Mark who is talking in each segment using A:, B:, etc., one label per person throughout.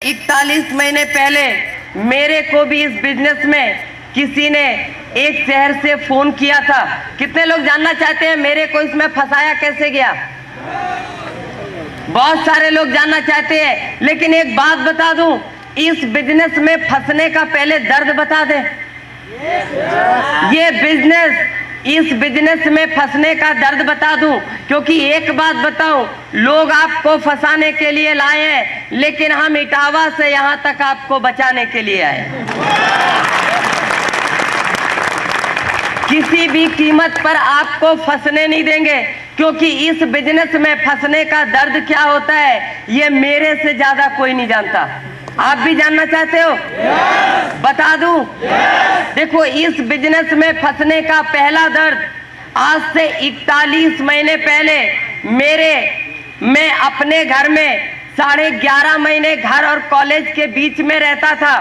A: 41 महीने पहले मेरे को भी इस बिजनेस में किसी ने एक शहर से फोन किया था। कितने लोग जानना चाहते हैं मेरे को इसमें फंसाया कैसे गया? बहुत सारे लोग जानना चाहते हैं, लेकिन एक बात बता दूं, इस बिजनेस में फंसने का पहले दर्द बता दें। इस बिजनेस में फंसने का दर्द बता दूं, क्योंकि एक बात बताऊं, लोग आपको फंसाने के लिए लाए हैं, लेकिन हम इटावा से यहां तक आपको बचाने के लिए आए। किसी भी कीमत पर आपको फंसने नहीं देंगे, क्योंकि इस बिजनेस में फंसने का दर्द क्या होता है ये मेरे से ज्यादा कोई नहीं जानता। आप भी जानना चाहते हो? बता दूं? देखो, इस बिजनेस में फंसने का पहला दर्द आज से 41 महीने पहले मैं अपने घर में 11.5 महीने घर और कॉलेज के बीच में रहता था।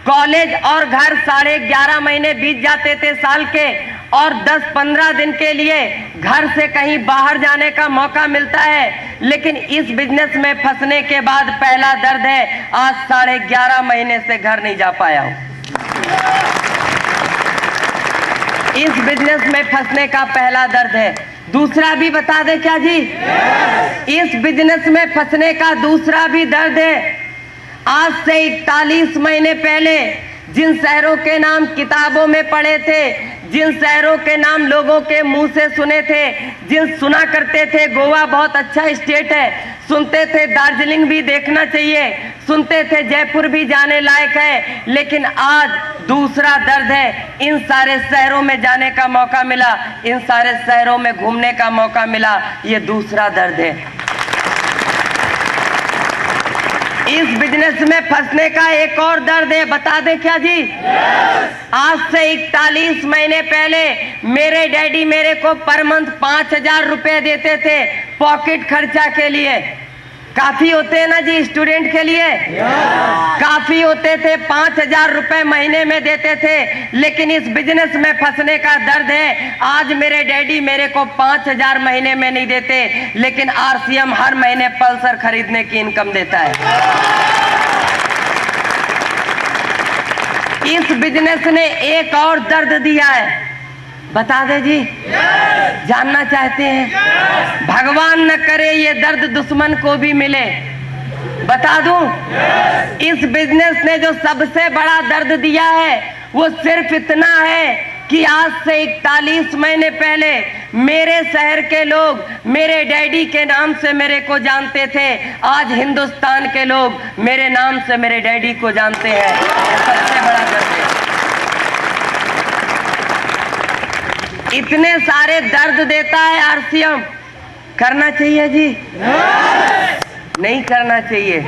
A: कॉलेज और घर 11.5 महीने बीत जाते थे साल के, और 10-15 दिन के लिए घर से कहीं बाहर जाने का मौका मिलता है। लेकिन इस बिजनेस में फंसने के बाद पहला दर्द है, आज 11.5 महीने से घर नहीं जा पाया हूं। इस बिजनेस में फंसने का पहला दर्द है। दूसरा भी बता दे क्या जी? इस बिजनेस में फंसने का दूसरा भी दर्द है। आज से 41 महीने पहले जिन शहरों के नाम किताबों में पढ़े थे, जिन शहरों के नाम लोगों के मुंह से सुने थे, सुना करते थे गोवा बहुत अच्छा स्टेट है, सुनते थे दार्जिलिंग भी देखना चाहिए, सुनते थे जयपुर भी जाने लायक है, लेकिन आज दूसरा दर्द है। इन सारे शहरों में जाने का मौका मिला, इन सारे शहरों में घूमने का मौका मिला, ये दूसरा दर्द है। इस बिजनेस में फंसने का एक और दर्द है। बता दे क्या जी? आज से 41 महीने पहले मेरे डैडी मेरे को पर मंथ 5,000 रुपए देते थे पॉकेट खर्चा के लिए। काफी होते हैं ना जी स्टूडेंट के लिए? काफी होते थे, 5,000 रुपए महीने में देते थे। लेकिन इस बिजनेस में फंसने का दर्द है, आज मेरे डैडी मेरे को 5,000 महीने में नहीं देते, लेकिन आरसीएम हर महीने पल्सर खरीदने की इनकम देता है। इस बिजनेस ने एक और दर्द दिया है। बता दे जी? जानना चाहते हैं? भगवान न करे ये दर्द दुश्मन को भी मिले। बता दूं? इस बिजनेस ने जो सबसे बड़ा दर्द दिया है वो सिर्फ इतना है कि आज से 41 महीने पहले मेरे शहर के लोग मेरे डैडी के नाम से मेरे को जानते थे, आज हिंदुस्तान के लोग मेरे नाम से मेरे डैडी को जानते हैं। सबसे बड़ा दर्द है। इतने सारे दर्द देता है आरसीएम, करना चाहिए जी? नहीं करना चाहिए।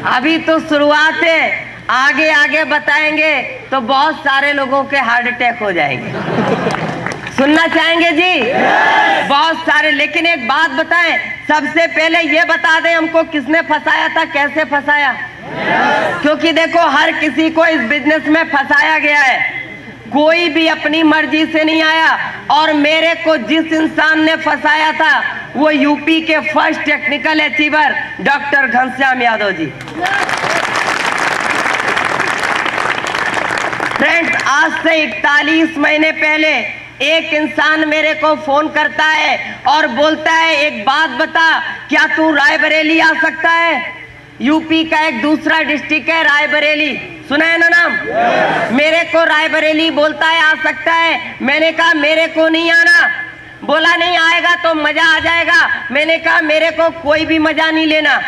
A: अभी तो शुरुआत है, आगे आगे बताएंगे तो बहुत सारे लोगों के हार्ट अटैक हो जाएंगे। सुनना चाहेंगे जी? बहुत सारे। लेकिन एक बात बताएं, सबसे पहले ये बता दें हमको किसने फंसाया था, कैसे फंसाया? क्योंकि देखो, हर किसी को इस बिजनेस में फंसाया गया है, कोई भी अपनी मर्जी से नहीं आया। और मेरे को जिस इंसान ने फंसाया था वो यूपी के first technical achiever doctor Ghanshyam Yadav ji. Friends, आज से 41 महीने पहले एक इंसान मेरे को फोन करता है और बोलता है, एक बात बता, क्या तू रायबरेली आ सकता है? यूपी का एक दूसरा डिस्ट्रिक्ट है रायबरेली, सुना है ना नाम? मेरे को रायबरेली बोलता है आ सकता है। मैंने कहा मेरे को नहीं आना। बोला नहीं आएगा तो मजा आ जाएगा। मैंने कहा मेरे को कोई भी मजा नहीं लेना।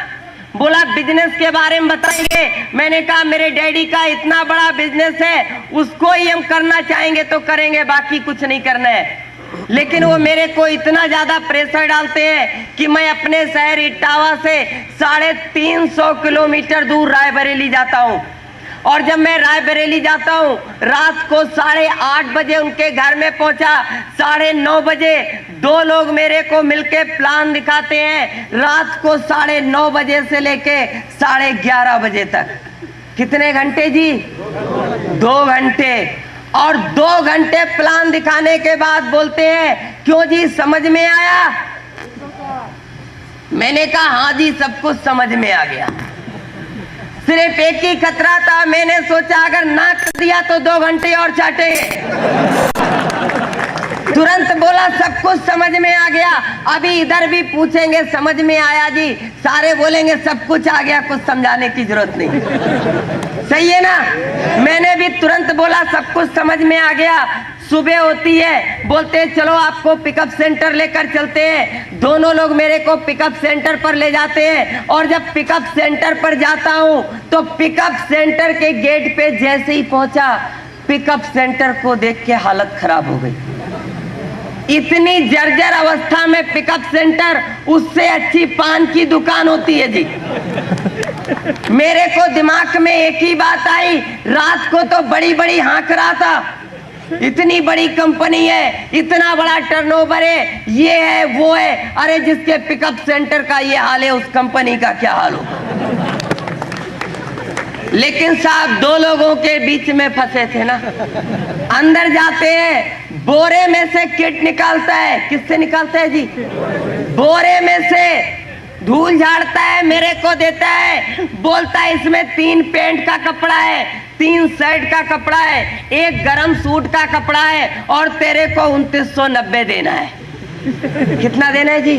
A: बोला बिजनेस के बारे में बताएंगे। मैंने कहा मेरे डैडी का इतना बड़ा बिजनेस है, उसको ही हम करना चाहेंगे तो करेंगे, बाकी कुछ नहीं करना है। लेकिन वो मेरे को इतना ज्यादा प्रेशर डालते हैं कि मैं अपने शहर इटावा से 350 किलोमीटर दूर रायबरेली जाता हूँ। और जब मैं रायबरेली जाता हूँ, रात को 8:30 बजे उनके घर में पहुंचा, 9:30 बजे 2 लोग मेरे को मिलके प्लान दिखाते हैं, रात को 9:30 बजे से लेके 11:30 बजे तक। कितने घंटे जी? 2 घंटे। और 2 घंटे प्लान दिखाने के बाद बोलते हैं, क्यों जी समझ में आया? मैंने कहा हाँ जी सब कुछ समझ में आ गया। सिर्फ एक ही खतरा था, मैंने सोचा अगर ना कर दिया तो 2 घंटे और चाटेंगे। तुरंत बोला सब कुछ समझ में आ गया। अभी इधर भी पूछेंगे समझ में आया जी, सारे बोलेंगे सब कुछ आ गया, कुछ समझाने की जरूरत नहीं। सही है ना? मैंने भी तुरंत बोला सब कुछ समझ में आ गया। सुबह होती है, बोलते हैं चलो आपको पिकअप सेंटर लेकर चलते हैं। दोनों लोग मेरे को पिकअप सेंटर पर ले जाते हैं और जब पिकअप सेंटर पर जाता हूं तो पिकअप सेंटर के गेट पे जैसे ही पहुंचा, पिकअप सेंटर को देख के हालत खराब हो गई। इतनी जर्जर अवस्था में पिकअप सेंटर, उससे अच्छी पान की दुकान होती है जी। मेरे को दिमाग में एक ही बात आई, रात को तो बड़ी बड़ी हाँक रहा था, इतनी बड़ी कंपनी है, इतना बड़ा टर्नओवर है, ये है वो है, अरे जिसके पिकअप सेंटर का ये हाल है उस कंपनी का क्या हाल होगा। लेकिन साहब 2 लोगों के बीच में फंसे थे ना। अंदर जाते हैं, बोरे में से किट निकालता है। किससे निकालता है जी? बोरे में से धूल झाड़ता है, मेरे को देता है, बोलता है इसमें 3 पैंट का कपड़ा है, 3 शर्ट का कपड़ा है, 1 गरम सूट का कपड़ा है और तेरे को 2990 देना है। कितना देना है जी?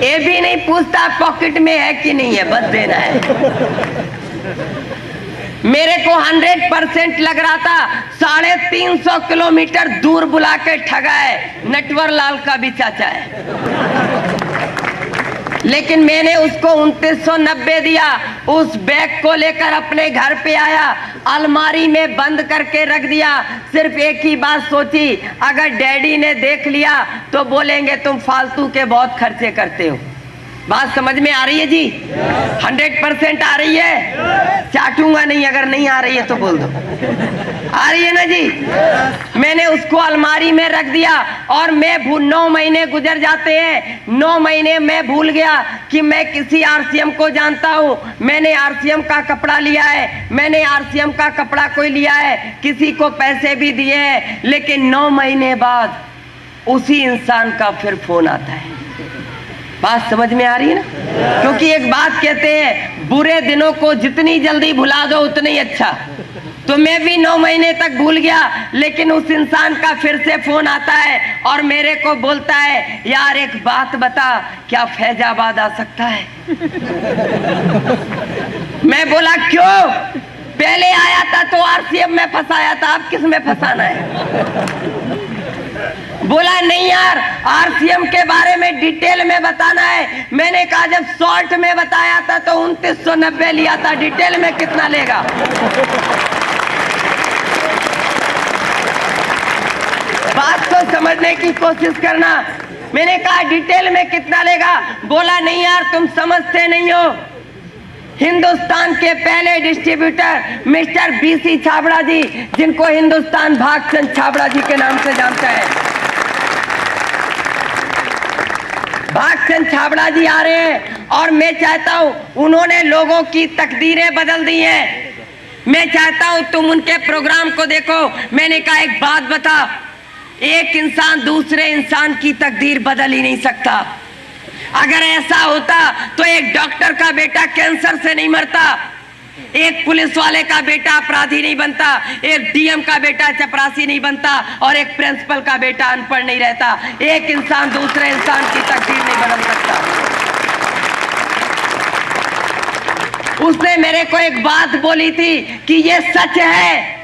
A: ये भी नहीं पूछता पॉकेट में है कि नहीं है, बस देना है। मेरे को 100% लग रहा था 350 किलोमीटर दूर बुला के ठगा है, नटवर लाल का भी चाचा है। लेकिन मैंने उसको 2990 दिया। उस बैग को लेकर अपने घर पे आया, अलमारी में बंद करके रख दिया। सिर्फ एक ही बात सोची, अगर डैडी ने देख लिया तो बोलेंगे तुम फालतू के बहुत खर्चे करते हो। बात समझ में आ रही है जी? 100% आ रही है? चाटूंगा नहीं, अगर नहीं आ रही है तो बोल दो। आ रही है ना जी? मैंने उसको अलमारी में रख दिया और मैं 9 महीने गुजर जाते हैं। 9 महीने मैं भूल गया कि मैं किसी आरसीएम को जानता हूँ। मैंने आरसीएम का कपड़ा लिया है, मैंने आरसीएम का कपड़ा कोई लिया है, किसी को पैसे भी दिए हैं। लेकिन 9 महीने बाद उसी इंसान का फिर फोन आता है। बात समझ में आ रही है ना? क्योंकि एक बात कहते हैं, बुरे दिनों को जितनी जल्दी भुला दो उतना ही अच्छा। तो मैं भी 9 महीने तक भूल गया, लेकिन उस इंसान का फिर से फोन आता है और मेरे को बोलता है यार एक बात बता, क्या फैजाबाद आ सकता है? मैं बोला क्यों? पहले आया था तो आरसीएम में फंसाया था, अब किस में फंसाना है? बोला नहीं यार, आरसीएम के बारे में डिटेल में बताना है। मैंने कहा जब शॉर्ट में बताया था तो 2990 लिया था, डिटेल में कितना लेगा? बात को समझने की कोशिश करना। मैंने कहा डिटेल में कितना लेगा? बोला नहीं यार तुम समझते नहीं हो। हिंदुस्तान के पहले डिस्ट्रीब्यूटर मिस्टर बीसी छाबड़ा जी, जिनको हिंदुस्तान भागचंद छाबड़ा जी के नाम से जानता है, भागचंद छाबड़ा जी आ रहे हैं और मैं चाहता हूं, उन्होंने लोगों की तकदीरें बदल दी हैं। मैं चाहता हूं तुम उनके प्रोग्राम को देखो। मैंने कहा एक बात बता, एक इंसान दूसरे इंसान की तकदीर बदल ही नहीं सकता। अगर ऐसा होता तो एक डॉक्टर का बेटा कैंसर से नहीं मरता, एक पुलिस वाले का बेटा अपराधी नहीं बनता, एक डीएम का बेटा चपरासी नहीं बनता और एक प्रिंसिपल का बेटा अनपढ़ नहीं रहता। एक इंसान दूसरे इंसान की तकदीर नहीं बदल सकता। उसने मेरे को एक बात बोली थी कि ये सच है,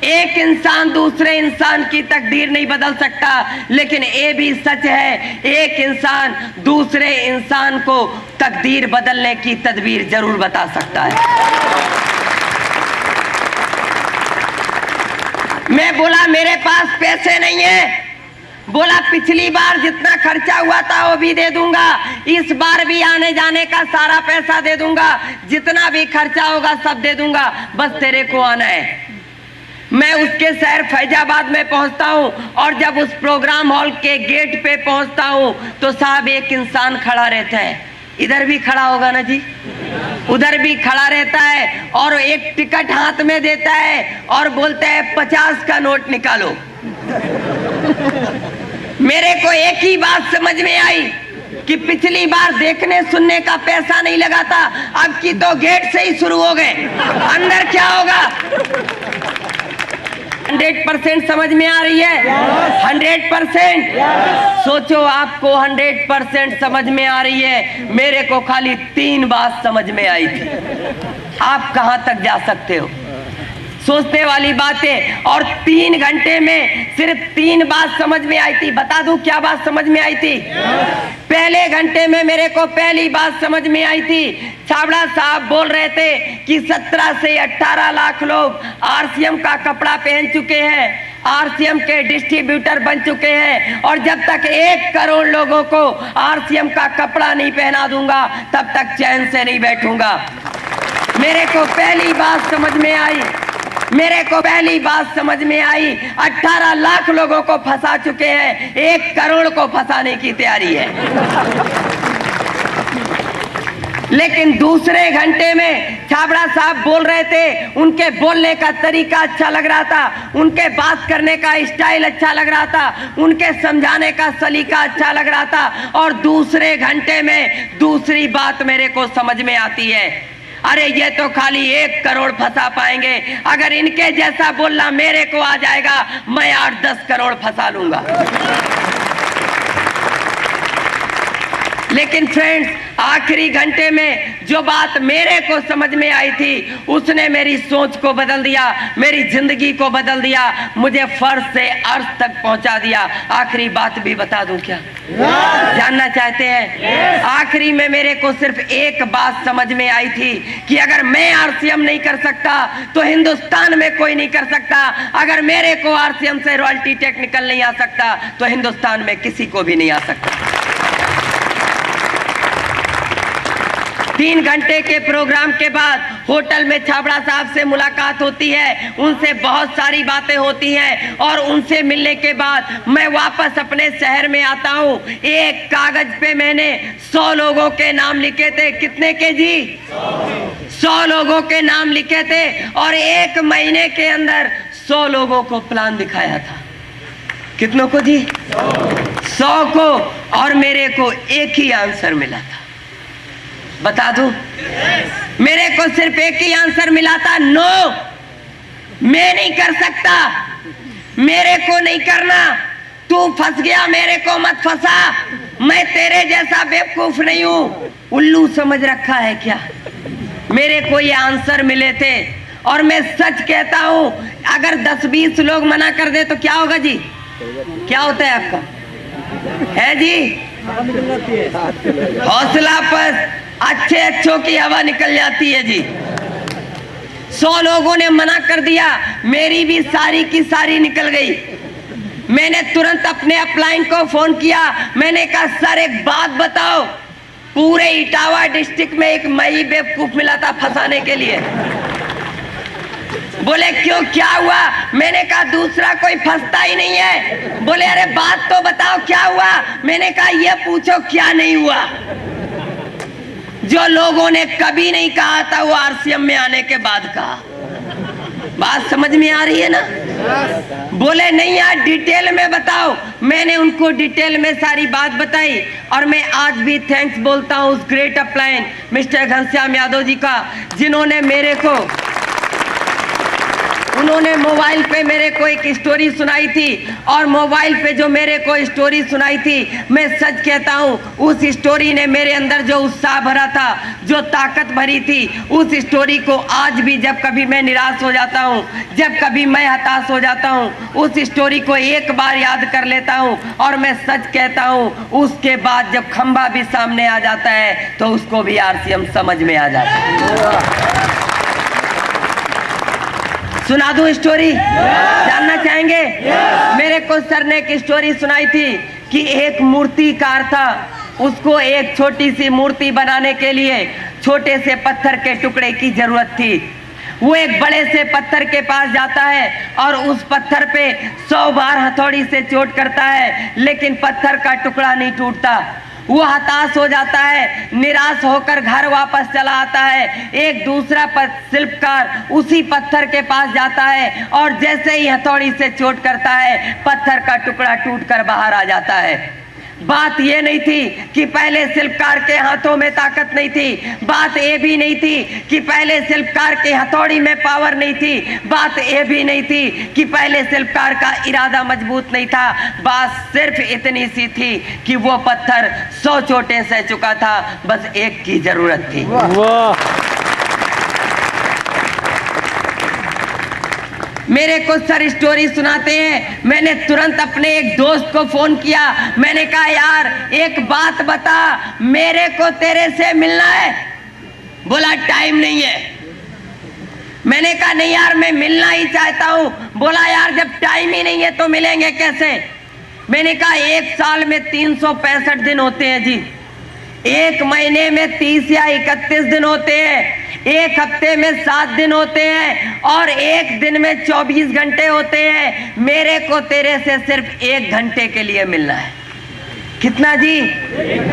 A: एक इंसान दूसरे इंसान की तकदीर नहीं बदल सकता, लेकिन ये भी सच है एक इंसान दूसरे इंसान को तकदीर बदलने की तदबीर जरूर बता सकता है। मैं बोला मेरे पास पैसे नहीं है। बोला पिछली बार जितना खर्चा हुआ था वो भी दे दूंगा, इस बार भी आने जाने का सारा पैसा दे दूंगा, जितना भी खर्चा होगा सब दे दूंगा, बस तेरे को आना है। मैं उसके शहर फैजाबाद में पहुंचता हूं और जब उस प्रोग्राम हॉल के गेट पे पहुंचता हूं तो साहब एक इंसान खड़ा रहता है। इधर भी खड़ा होगा ना जी, उधर भी खड़ा रहता है और एक टिकट हाथ में देता है और बोलता है 50 का नोट निकालो। मेरे को एक ही बात समझ में आई, कि पिछली बार देखने सुनने का पैसा नहीं लगा था, अब की तो गेट से ही शुरू हो गए, अंदर क्या होगा? 100% समझ में आ रही है? 100%। सोचो आपको 100% समझ में आ रही है, मेरे को खाली 3 बात समझ में आई थी। आप कहां तक जा सकते हो? सोचने वाली बातें। और 3 घंटे में सिर्फ 3 बात समझ में आई थी। बता दूं क्या बात समझ में आई थी? पहले घंटे में मेरे को पहली बात समझ में आई थी, छाबड़ा साहब बोल रहे थे कि 17 से 18 लाख लोग आरसीएम का कपड़ा पहन चुके हैं, आरसीएम के डिस्ट्रीब्यूटर बन चुके हैं, और जब तक 1 करोड़ लोगों को आरसीएम का कपड़ा नहीं पहना दूंगा तब तक चैन से नहीं बैठूंगा। मेरे को पहली बात समझ में आई, मेरे को पहली बात समझ में आई, 18 लाख लोगों को फंसा चुके हैं, 1 करोड़ को फंसाने की तैयारी है। लेकिन दूसरे घंटे में छाबड़ा साहब बोल रहे थे, उनके बोलने का तरीका अच्छा लग रहा था, उनके बात करने का स्टाइल अच्छा लग रहा था, उनके समझाने का सलीका अच्छा लग रहा था। और दूसरे घंटे में दूसरी बात मेरे को समझ में आती है, अरे ये तो खाली 1 करोड़ फंसा पाएंगे, अगर इनके जैसा बोलना मेरे को आ जाएगा, मैं 8-10 करोड़ फंसा लूंगा। लेकिन फ्रेंड्स, आखिरी घंटे में जो बात मेरे को समझ में आई थी, उसने मेरी सोच को बदल दिया, मेरी जिंदगी को बदल दिया, मुझे फर्श से अर्श तक पहुंचा दिया। आखिरी बात भी बता दूं क्या? जानना चाहते हैं? आखिरी में मेरे को सिर्फ एक बात समझ में आई थी कि अगर मैं आरसीएम नहीं कर सकता तो हिंदुस्तान में कोई नहीं कर सकता, अगर मेरे को आरसीएम से रॉयल्टी टेक्निकल नहीं आ सकता तो हिंदुस्तान में किसी को भी नहीं आ सकता। 3 घंटे के प्रोग्राम के बाद होटल में छाबड़ा साहब से मुलाकात होती है, उनसे बहुत सारी बातें होती हैं, और उनसे मिलने के बाद मैं वापस अपने शहर में आता हूँ। एक कागज पे मैंने 100 लोगों के नाम लिखे थे। कितने के जी? 100 लोगों के नाम लिखे थे, और 1 महीने के अंदर 100 लोगों को प्लान दिखाया था। कितनों को जी? 100 को। और मेरे को एक ही आंसर मिला था। बता दूं? मेरे को सिर्फ एक ही आंसर मिला था, नो, मैं नहीं कर सकता, मेरे को नहीं करना, तू फंस गया, मेरे को मत फंसा, मैं तेरे जैसा बेवकूफ नहीं हूं। उल्लू समझ रखा है क्या? मेरे को ये आंसर मिले थे, और मैं सच कहता हूं, अगर 10-20 लोग मना कर दे तो क्या होगा जी? क्या होता है आपका? है जी? हौसला पर अच्छों की हवा निकल जाती है जी। 100 लोगों ने मना कर दिया, मेरी भी सारी की सारी निकल गई। मैंने तुरंत अपने अपलाइन को फोन किया, मैंने कहा सर एक बात बताओ, पूरे इटावा डिस्ट्रिक्ट में एक मई बेवकूफ मिला था फंसाने के लिए। बोले क्यों, क्या हुआ? मैंने कहा दूसरा कोई फंसता ही नहीं है। बोले अरे बात तो बताओ क्या हुआ? मैंने कहा ये पूछो क्या नहीं हुआ। जो लोगों ने कभी नहीं कहा था वो आरसीएम में आने के बाद कहा। बात समझ में आ रही है ना? बोले नहीं यार डिटेल में बताओ। मैंने उनको डिटेल में सारी बात बताई, और मैं आज भी थैंक्स बोलता हूं उस great upline mister Ghanshyam Yadav ji का, जिन्होंने मेरे को, उन्होंने मोबाइल पे मेरे को एक स्टोरी सुनाई थी, और मोबाइल पे जो मेरे को स्टोरी सुनाई थी, मैं सच कहता हूँ उस स्टोरी ने मेरे अंदर जो उत्साह भरा था, जो ताकत भरी थी, उस स्टोरी को आज भी जब कभी मैं निराश हो जाता हूँ, जब कभी मैं हताश हो जाता हूँ, उस स्टोरी को एक बार याद कर लेता हूँ, और मैं सच कहता हूँ उसके बाद जब खंबा भी सामने आ जाता है तो उसको भी आरसीएम समझ में आ जाता है। सुना दूं स्टोरी? जानना चाहेंगे? मेरे को सर ने एक स्टोरी सुनाई थी कि एक मूर्तिकार था, उसको एक छोटी सी मूर्ति बनाने के लिए छोटे से पत्थर के टुकड़े की जरूरत थी। वो एक बड़े से पत्थर के पास जाता है और उस पत्थर पे 100 बार हथौड़ी से चोट करता है, लेकिन पत्थर का टुकड़ा नहीं टूटता। वो हताश हो जाता है, निराश होकर घर वापस चला आता है। एक दूसरा शिल्पकार उसी पत्थर के पास जाता है, और जैसे ही हथौड़ी से चोट करता है, पत्थर का टुकड़ा टूटकर बाहर आ जाता है। बात ये नहीं थी कि पहले शिल्पकार के हाथों में ताकत नहीं थी, बात ये भी नहीं थी कि पहले शिल्पकार के हथौड़ी में पावर नहीं थी, बात ये भी नहीं थी कि पहले शिल्पकार का इरादा मजबूत नहीं था। बात सिर्फ इतनी सी थी कि वो पत्थर 100 चोटें सह चुका था, बस एक की जरूरत थी। मेरे को सर स्टोरी सुनाते हैं, मैंने तुरंत अपने एक दोस्त को फोन किया, मैंने कहा यार एक बात बता, मेरे को तेरे से मिलना है। बोला टाइम नहीं है। मैंने कहा नहीं यार मैं मिलना ही चाहता हूं। बोला यार जब टाइम ही नहीं है तो मिलेंगे कैसे। मैंने कहा एक साल में 365 दिन होते हैं जी, एक महीने में 30 या 31 दिन होते हैं, एक हफ्ते में 7 दिन होते हैं और एक दिन में 24 घंटे होते हैं। मेरे को तेरे से सिर्फ 1 घंटे के लिए मिलना है। कितना जी?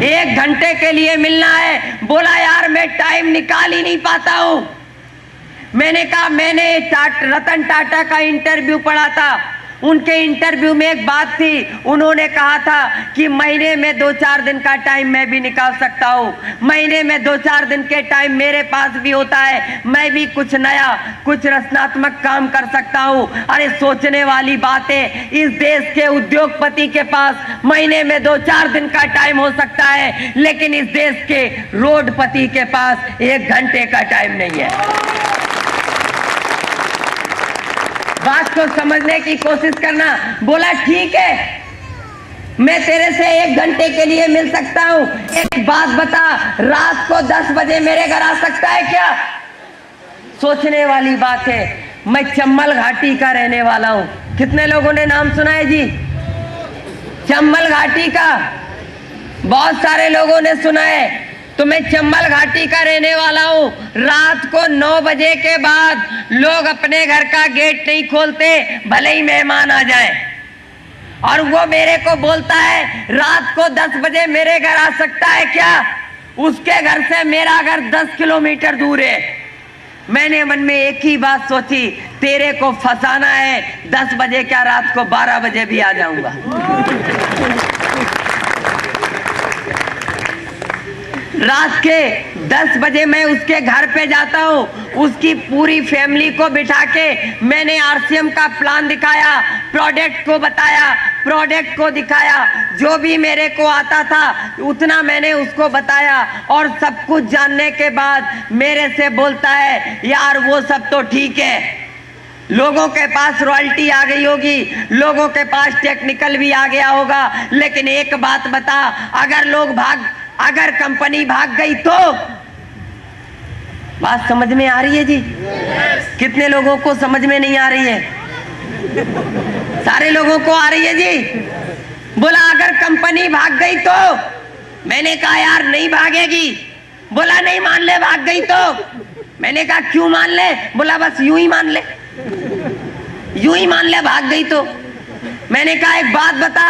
A: 1 घंटे के लिए मिलना है। बोला यार मैं टाइम निकाल ही नहीं पाता हूं। मैंने कहा मैंने रतन टाटा का इंटरव्यू पढ़ा था, उनके इंटरव्यू में एक बात थी, उन्होंने कहा था कि महीने में 2-4 दिन का टाइम मैं भी निकाल सकता हूँ, महीने में 2-4 दिन के टाइम मेरे पास भी होता है, मैं भी कुछ नया कुछ रचनात्मक काम कर सकता हूँ। अरे सोचने वाली बात है, इस देश के उद्योगपति के पास महीने में 2-4 दिन का टाइम हो सकता है, लेकिन इस देश के रोडपति के पास 1 घंटे का टाइम नहीं है। बात को समझने की कोशिश करना। बोला ठीक है मैं तेरे से 1 घंटे के लिए मिल सकता हूं, एक बात बता रात को 10 बजे मेरे घर आ सकता है क्या। सोचने वाली बात है। मैं चंबल घाटी का रहने वाला हूं। कितने लोगों ने नाम सुना है जी चंबल घाटी का? बहुत सारे लोगों ने सुना है। तो मैं चंबल घाटी का रहने वाला हूँ। रात को 9 बजे के बाद लोग अपने घर का गेट नहीं खोलते, भले ही मेहमान आ जाए। और वो मेरे को बोलता है रात को 10 बजे मेरे घर आ सकता है क्या। उसके घर से मेरा घर 10 किलोमीटर दूर है। मैंने मन में एक ही बात सोची, तेरे को फंसाना है, 10 बजे क्या रात को 12 बजे भी आ जाऊंगा। रात के 10 बजे मैं उसके घर पे जाता हूँ, उसकी पूरी फैमिली को बिठा के मैंने आरसीएम का प्लान दिखाया, प्रोडक्ट को बताया, प्रोडक्ट को दिखाया, जो भी मेरे को आता था उतना मैंने उसको बताया। और सब कुछ जानने के बाद मेरे से बोलता है यार वो सब तो ठीक है, लोगों के पास रॉयल्टी आ गई होगी, लोगों के पास टेक्निकल भी आ गया होगा, लेकिन एक बात बता, अगर कंपनी भाग गई तो। बात समझ में आ रही है जी? कितने लोगों को समझ में नहीं आ रही है? सारे लोगों को आ रही है जी। बोला अगर कंपनी भाग गई तो। मैंने कहा यार नहीं भागेगी। बोला नहीं मान ले भाग गई तो। मैंने कहा क्यों मान ले। बोला बस यूं ही मान ले, यूं ही मान ले भाग गई तो। मैंने कहा एक बात बता,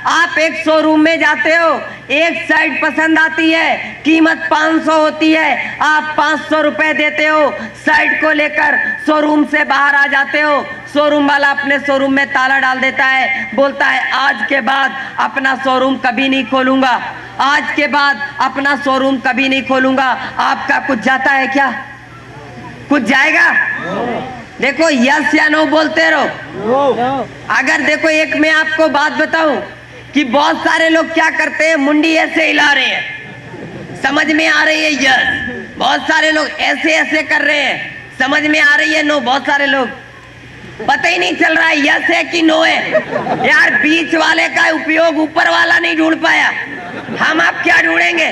A: आप एक शोरूम में जाते हो, एक शर्ट पसंद आती है, कीमत 500 होती है, आप 500 रुपए देते हो, शर्ट को लेकर शोरूम से बाहर आ जाते हो, शोरूम वाला अपने शोरूम में ताला डाल देता है, बोलता है आज के बाद अपना शोरूम कभी नहीं खोलूंगा, आज के बाद अपना शोरूम कभी नहीं खोलूंगा। आपका कुछ जाता है क्या? कुछ जाएगा? देखो यस या नो बोलते रहो। अगर देखो एक मैं आपको बात बताऊं कि बहुत सारे लोग क्या करते हैं, मुंडी ऐसे हिला रहे हैं, समझ में आ रही है यस। बहुत सारे लोग ऐसे ऐसे कर रहे हैं, समझ में आ रही है नो। बहुत सारे लोग पता ही नहीं चल रहा है यस है कि नो है। यार बीच वाले का उपयोग ऊपर वाला नहीं ढूंढ पाया, हम आप क्या ढूंढेंगे।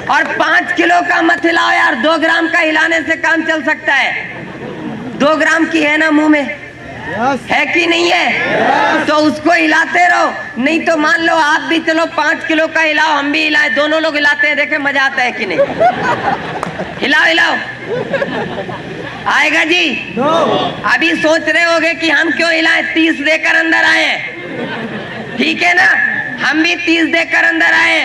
A: और 5 किलो का मत हिलाओ यार, 2 ग्राम का हिलाने से काम चल सकता है। 2 ग्राम की है ना मुंह में, है कि नहीं है? तो उसको हिलाते रहो। नहीं तो मान लो आप भी चलो 5 किलो का हिलाओ, हम भी हिलाए, दोनों लोग हिलाते हैं, देखे मजा आता है कि नहीं। हिलाओ हिलाओ, आएगा जी? अभी सोच रहे होगे कि हम क्यों हिलाएं, 30 देकर अंदर आए, ठीक है ना। हम भी 30 देकर अंदर आए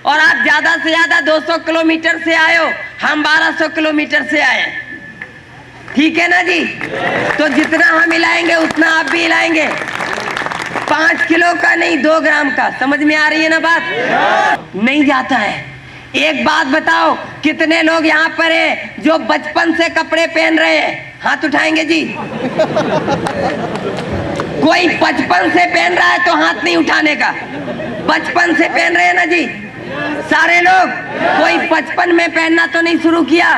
A: और आप ज्यादा से ज्यादा 200 किलोमीटर से आए हो, हम 1200 किलोमीटर से आए, ठीक है ना जी। तो जितना हम हिलाएंगे उतना आप भी हिलाएंगे। 5 किलो का नहीं, 2 ग्राम का। समझ में आ रही है ना बात? नहीं जाता है। एक बात बताओ, कितने लोग यहाँ पर है जो बचपन से कपड़े पहन रहे हैं? हाथ उठाएंगे जी। कोई बचपन से पहन रहा है तो हाथ नहीं उठाने का। बचपन से पहन रहे हैं ना जी सारे लोग? कोई बचपन में पहनना तो नहीं शुरू किया?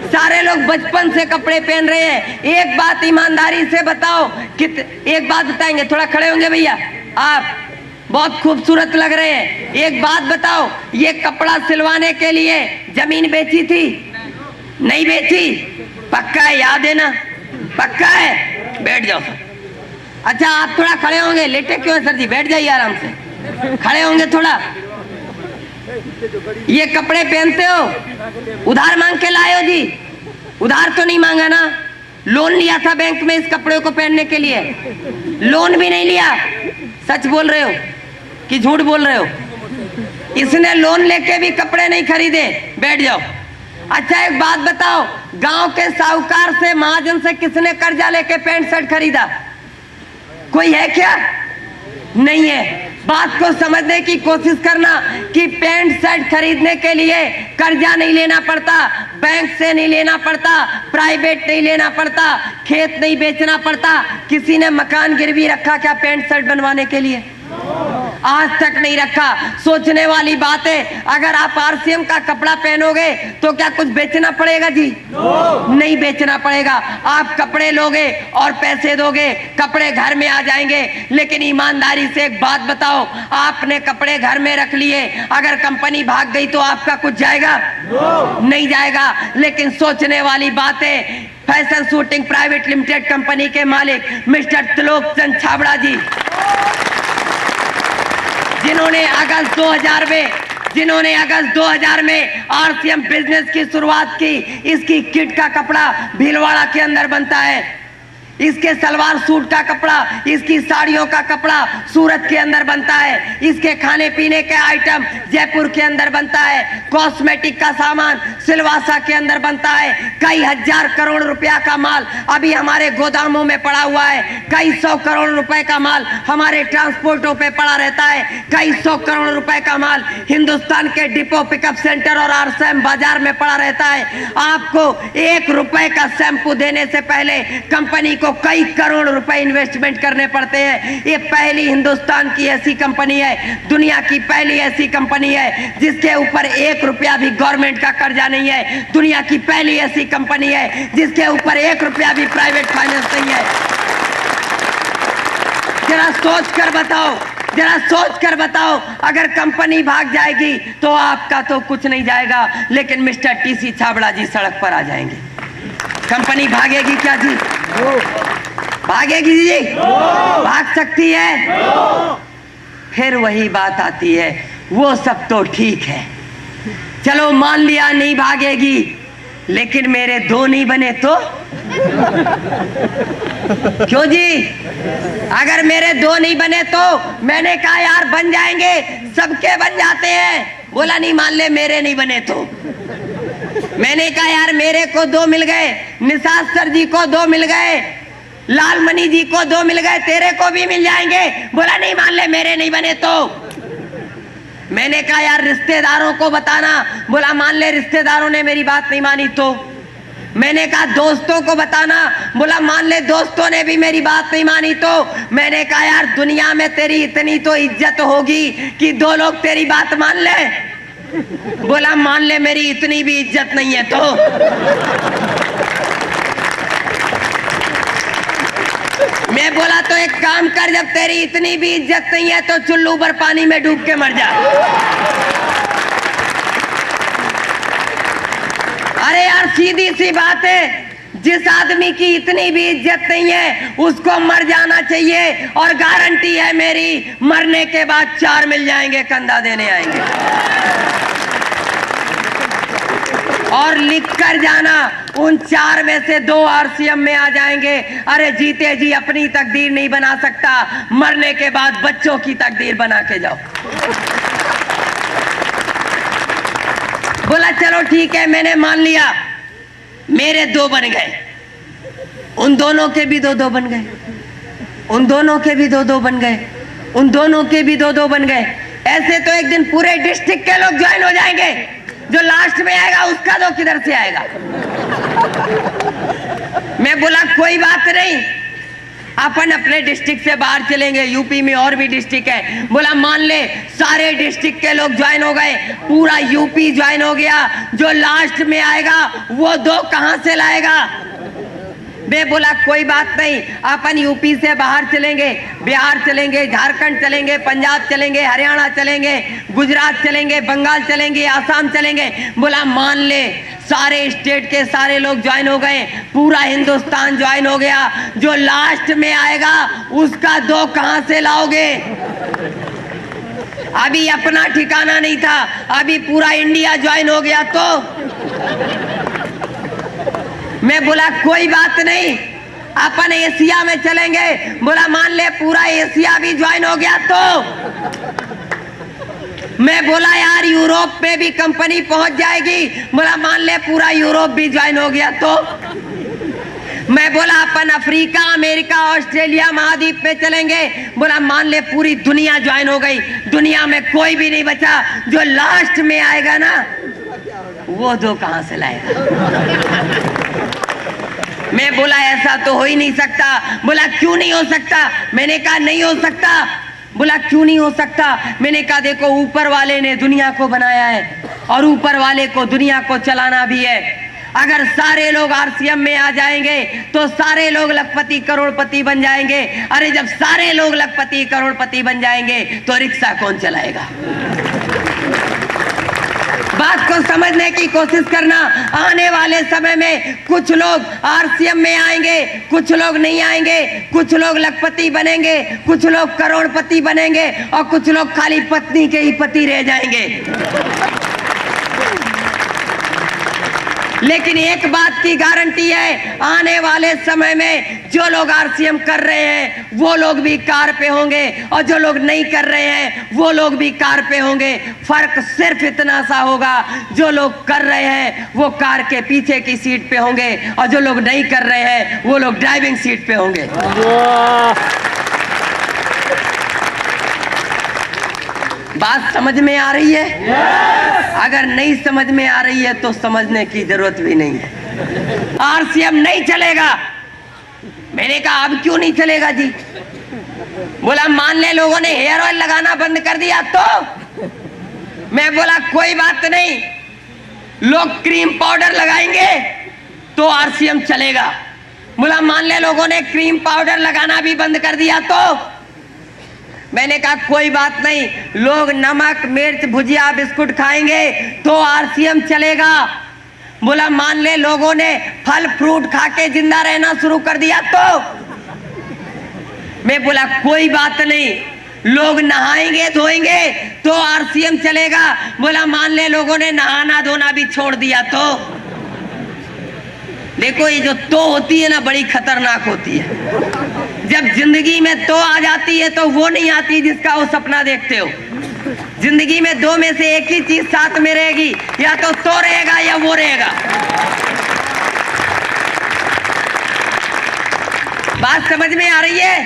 A: सारे लोग बचपन से कपड़े पहन रहे हैं। एक बात ईमानदारी से बताओ, एक बात बताएंगे, थोड़ा खड़े होंगे भैया, आप बहुत खूबसूरत लग रहे हैं। एक बात बताओ, ये कपड़ा सिलवाने के लिए जमीन बेची थी? नहीं बेची? पक्का है? याद है ना? पक्का है? बैठ जाओ सर। अच्छा, आप थोड़ा खड़े होंगे, लेटे क्यों है सर जी? बैठ जाइए आराम से, खड़े होंगे थोड़ा। ये कपड़े पहनते हो, उधार मांग के लाए हो जी? उधार तो नहीं मांगा ना? लोन लिया था बैंक में इस कपड़े को पहनने के लिए? लोन भी नहीं लिया? सच बोल रहे हो कि झूठ बोल रहे हो? इसने लोन लेके भी कपड़े नहीं खरीदे। बैठ जाओ। अच्छा, एक बात बताओ, गांव के साहूकार से, महाजन से किसने कर्जा लेके पैंट शर्ट खरीदा? कोई है क्या? नहीं है। बात को समझने की कोशिश करना कि पैंट शर्ट खरीदने के लिए कर्जा नहीं लेना पड़ता, बैंक से नहीं लेना पड़ता, प्राइवेट नहीं लेना पड़ता, खेत नहीं बेचना पड़ता। किसी ने मकान गिरवी रखा क्या पैंट शर्ट बनवाने के लिए? आज तक नहीं रखा। सोचने वाली बात है। अगर आप आरसीएम का कपड़ा पहनोगे तो क्या कुछ बेचना पड़ेगा जी? नहीं बेचना पड़ेगा। आप कपड़े लोगे और पैसे दोगे, कपड़े घर में आ जाएंगे। लेकिन ईमानदारी से एक बात बताओ, आपने कपड़े घर में रख लिए, अगर कंपनी भाग गई तो आपका कुछ जाएगा? नहीं जाएगा। लेकिन सोचने वाली बात है, fashion shooting private limited company के मालिक मिस्टर त्रिलोक चंद छाबड़ा जी, जिन्होंने अगस्त 2000 में आरसीएम बिजनेस की शुरुआत की। इसकी किट का कपड़ा भीलवाड़ा के अंदर बनता है, इसके सलवार सूट का कपड़ा, इसकी साड़ियों का कपड़ा सूरत के अंदर बनता है, इसके खाने पीने के आइटम जयपुर के अंदर बनता है, कॉस्मेटिक का सामान सिलवासा के अंदर बनता है। कई हजार करोड़ रुपया का माल अभी हमारे गोदामों में पड़ा हुआ है। कई 100 करोड़ रुपए का माल हमारे ट्रांसपोर्टों पे पड़ा रहता है। कई 100 करोड़ रुपए का माल हिंदुस्तान के डिपो पिकअप सेंटर और आरसीएम बाजार में पड़ा रहता है। आपको 1 रुपए का शैम्पू देने से पहले कंपनी को कई करोड़ रुपए इन्वेस्टमेंट करने पड़ते हैं। ये पहली हिंदुस्तान की ऐसी कंपनी है, दुनिया की पहली ऐसी कंपनी है जिसके ऊपर 1 रुपया भी गवर्नमेंट का कर्जा नहीं है। दुनिया की पहली ऐसी कंपनी है जिसके ऊपर 1 रुपया भी प्राइवेट फाइनेंस नहीं है। जरा सोच कर बताओ, जरा सोच कर बताओ, अगर कंपनी भाग जाएगी तो आपका तो कुछ नहीं जाएगा, लेकिन मिस्टर टीसी छाबड़ा जी सड़क पर आ जाएंगे। कंपनी भागेगी क्या जी? भागेगी जी? भाग सकती है? फिर वही बात आती है, वो सब तो ठीक है, चलो मान लिया नहीं भागेगी, लेकिन मेरे 2 नहीं बने तो? क्यों जी? अगर मेरे 2 नहीं बने तो? मैंने कहा यार बन जाएंगे, सबके बन जाते हैं। बोला नहीं मान ले मेरे नहीं बने तो। मैंने कहा यार मेरे को 2 मिल गए, निषाद सर जी को 2 मिल गए, लालमणि जी को 2 मिल गए, तेरे को भी मिल जाएंगे। बोला नहीं मान ले मेरे नहीं बने तो। मैंने कहा यार रिश्तेदारों को बताना। बोला मान ले रिश्तेदारों ने मेरी बात नहीं मानी तो। मैंने कहा दोस्तों को बताना। बोला मान ले दोस्तों ने भी मेरी बात नहीं मानी तो। मैंने कहा यार दुनिया में तेरी इतनी तो इज्जत होगी कि 2 लोग तेरी बात मान ले। बोला मान ले मेरी इतनी भी इज्जत नहीं है तो। मैं बोला तो एक काम कर, जब तेरी इतनी भी इज्जत नहीं है तो चुल्लू पर पानी में डूब के मर जा। अरे यार सीधी सी बात है, जिस आदमी की इतनी भी इज्जत नहीं है उसको मर जाना चाहिए, और गारंटी है मेरी मरने के बाद 4 मिल जाएंगे, कंधा देने आएंगे। और लिख कर जाना, उन 4 में से 2 आरसीएम में आ जाएंगे। अरे जीते जी अपनी तकदीर नहीं बना सकता, मरने के बाद बच्चों की तकदीर बना के जाओ। बोला चलो ठीक है, मैंने मान लिया, मेरे 2 बन गए, उन दोनों के भी 2-2 बन गए। उन दोनों के भी 2-2 बन गए, उन दोनों के भी 2-2 बन गए। ऐसे तो एक दिन पूरे डिस्ट्रिक्ट के लोग ज्वाइन हो जाएंगे, जो लास्ट में आएगा उसका 2 किधर से आएगा। मैं बोला कोई बात नहीं, अपन अपने डिस्ट्रिक्ट से बाहर चलेंगे, यूपी में और भी डिस्ट्रिक्ट है। बोला मान ले सारे डिस्ट्रिक्ट के लोग ज्वाइन हो गए, पूरा यूपी ज्वाइन हो गया, जो लास्ट में आएगा वो 2 कहां से लाएगा। मैं बोला कोई बात नहीं, अपन यूपी से बाहर चलेंगे, बिहार चलेंगे, झारखंड चलेंगे, पंजाब चलेंगे, हरियाणा चलेंगे, गुजरात चलेंगे, बंगाल चलेंगे, आसाम चलेंगे। बोला मान ले सारे स्टेट के सारे लोग ज्वाइन हो गए, पूरा हिंदुस्तान ज्वाइन हो गया, जो लास्ट में आएगा उसका 2 कहां से लाओगे। अभी अपना ठिकाना नहीं था, अभी पूरा इंडिया ज्वाइन हो गया तो। मैं बोला कोई बात नहीं, अपन एशिया में चलेंगे। बोला मान ले पूरा एशिया भी ज्वाइन हो गया तो। मैं बोला यार यूरोप में भी कंपनी पहुंच जाएगी। बोला मान ले पूरा यूरोप भी ज्वाइन हो गया तो। मैं बोला अपन अफ्रीका, अमेरिका, ऑस्ट्रेलिया महाद्वीप में चलेंगे। बोला मान ले पूरी दुनिया ज्वाइन हो गई, दुनिया में कोई भी नहीं बचा, जो लास्ट में आएगा ना वो 2 कहां से लाएगा। मैं बोला ऐसा तो हो ही नहीं सकता। बोला क्यों नहीं हो सकता। मैंने कहा नहीं हो सकता। बोला क्यों नहीं हो सकता। मैंने कहा देखो ऊपर वाले ने दुनिया को बनाया है और ऊपर वाले को दुनिया को चलाना भी है। अगर सारे लोग आरसीएम में आ जाएंगे तो सारे लोग लखपति करोड़पति बन जाएंगे। अरे जब सारे लोग लखपति करोड़पति बन जाएंगे तो रिक्शा कौन चलाएगा। बात को समझने की कोशिश करना। आने वाले समय में कुछ लोग आरसीएम में आएंगे, कुछ लोग नहीं आएंगे, कुछ लोग लखपति बनेंगे, कुछ लोग करोड़पति बनेंगे और कुछ लोग खाली पत्नी के ही पति रह जाएंगे। लेकिन एक बात की गारंटी है, आने वाले समय में जो लोग आरसीएम कर रहे हैं वो लोग भी कार पे होंगे और जो लोग नहीं कर रहे हैं वो लोग भी कार पे होंगे। फर्क सिर्फ इतना सा होगा, जो लोग कर रहे हैं वो कार के पीछे की सीट पे होंगे और जो लोग नहीं कर रहे हैं वो लोग ड्राइविंग सीट पे होंगे। बात समझ में आ रही है? अगर नहीं समझ में आ रही है तो समझने की जरूरत भी नहीं है। आरसीएम नहीं चलेगा। मैंने कहा अब क्यों नहीं चलेगा जी। बोला मान ले लोगों ने हेयर ऑयल लगाना बंद कर दिया तो। मैं बोला कोई बात नहीं, लोग क्रीम पाउडर लगाएंगे तो आरसीएम चलेगा। बोला मान ले लोगों ने क्रीम पाउडर लगाना भी बंद कर दिया तो। मैंने कहा कोई बात नहीं, लोग नमक मिर्च भुजिया बिस्कुट खाएंगे तो आरसीएम चलेगा। बोला मान ले लोगों ने फल फ्रूट खा के जिंदा रहना शुरू कर दिया तो। मैं बोला कोई बात नहीं, लोग नहाएंगे धोएंगे तो आरसीएम चलेगा। बोला मान ले लोगों ने नहाना धोना भी छोड़ दिया तो। देखो ये जो तो होती है ना बड़ी खतरनाक होती है। जब जिंदगी में तो आ जाती है तो वो नहीं आती जिसका वो सपना देखते हो। जिंदगी में 2 में से एक ही चीज साथ में रहेगी, या तो रहेगा या वो रहेगा। बात समझ में आ रही है?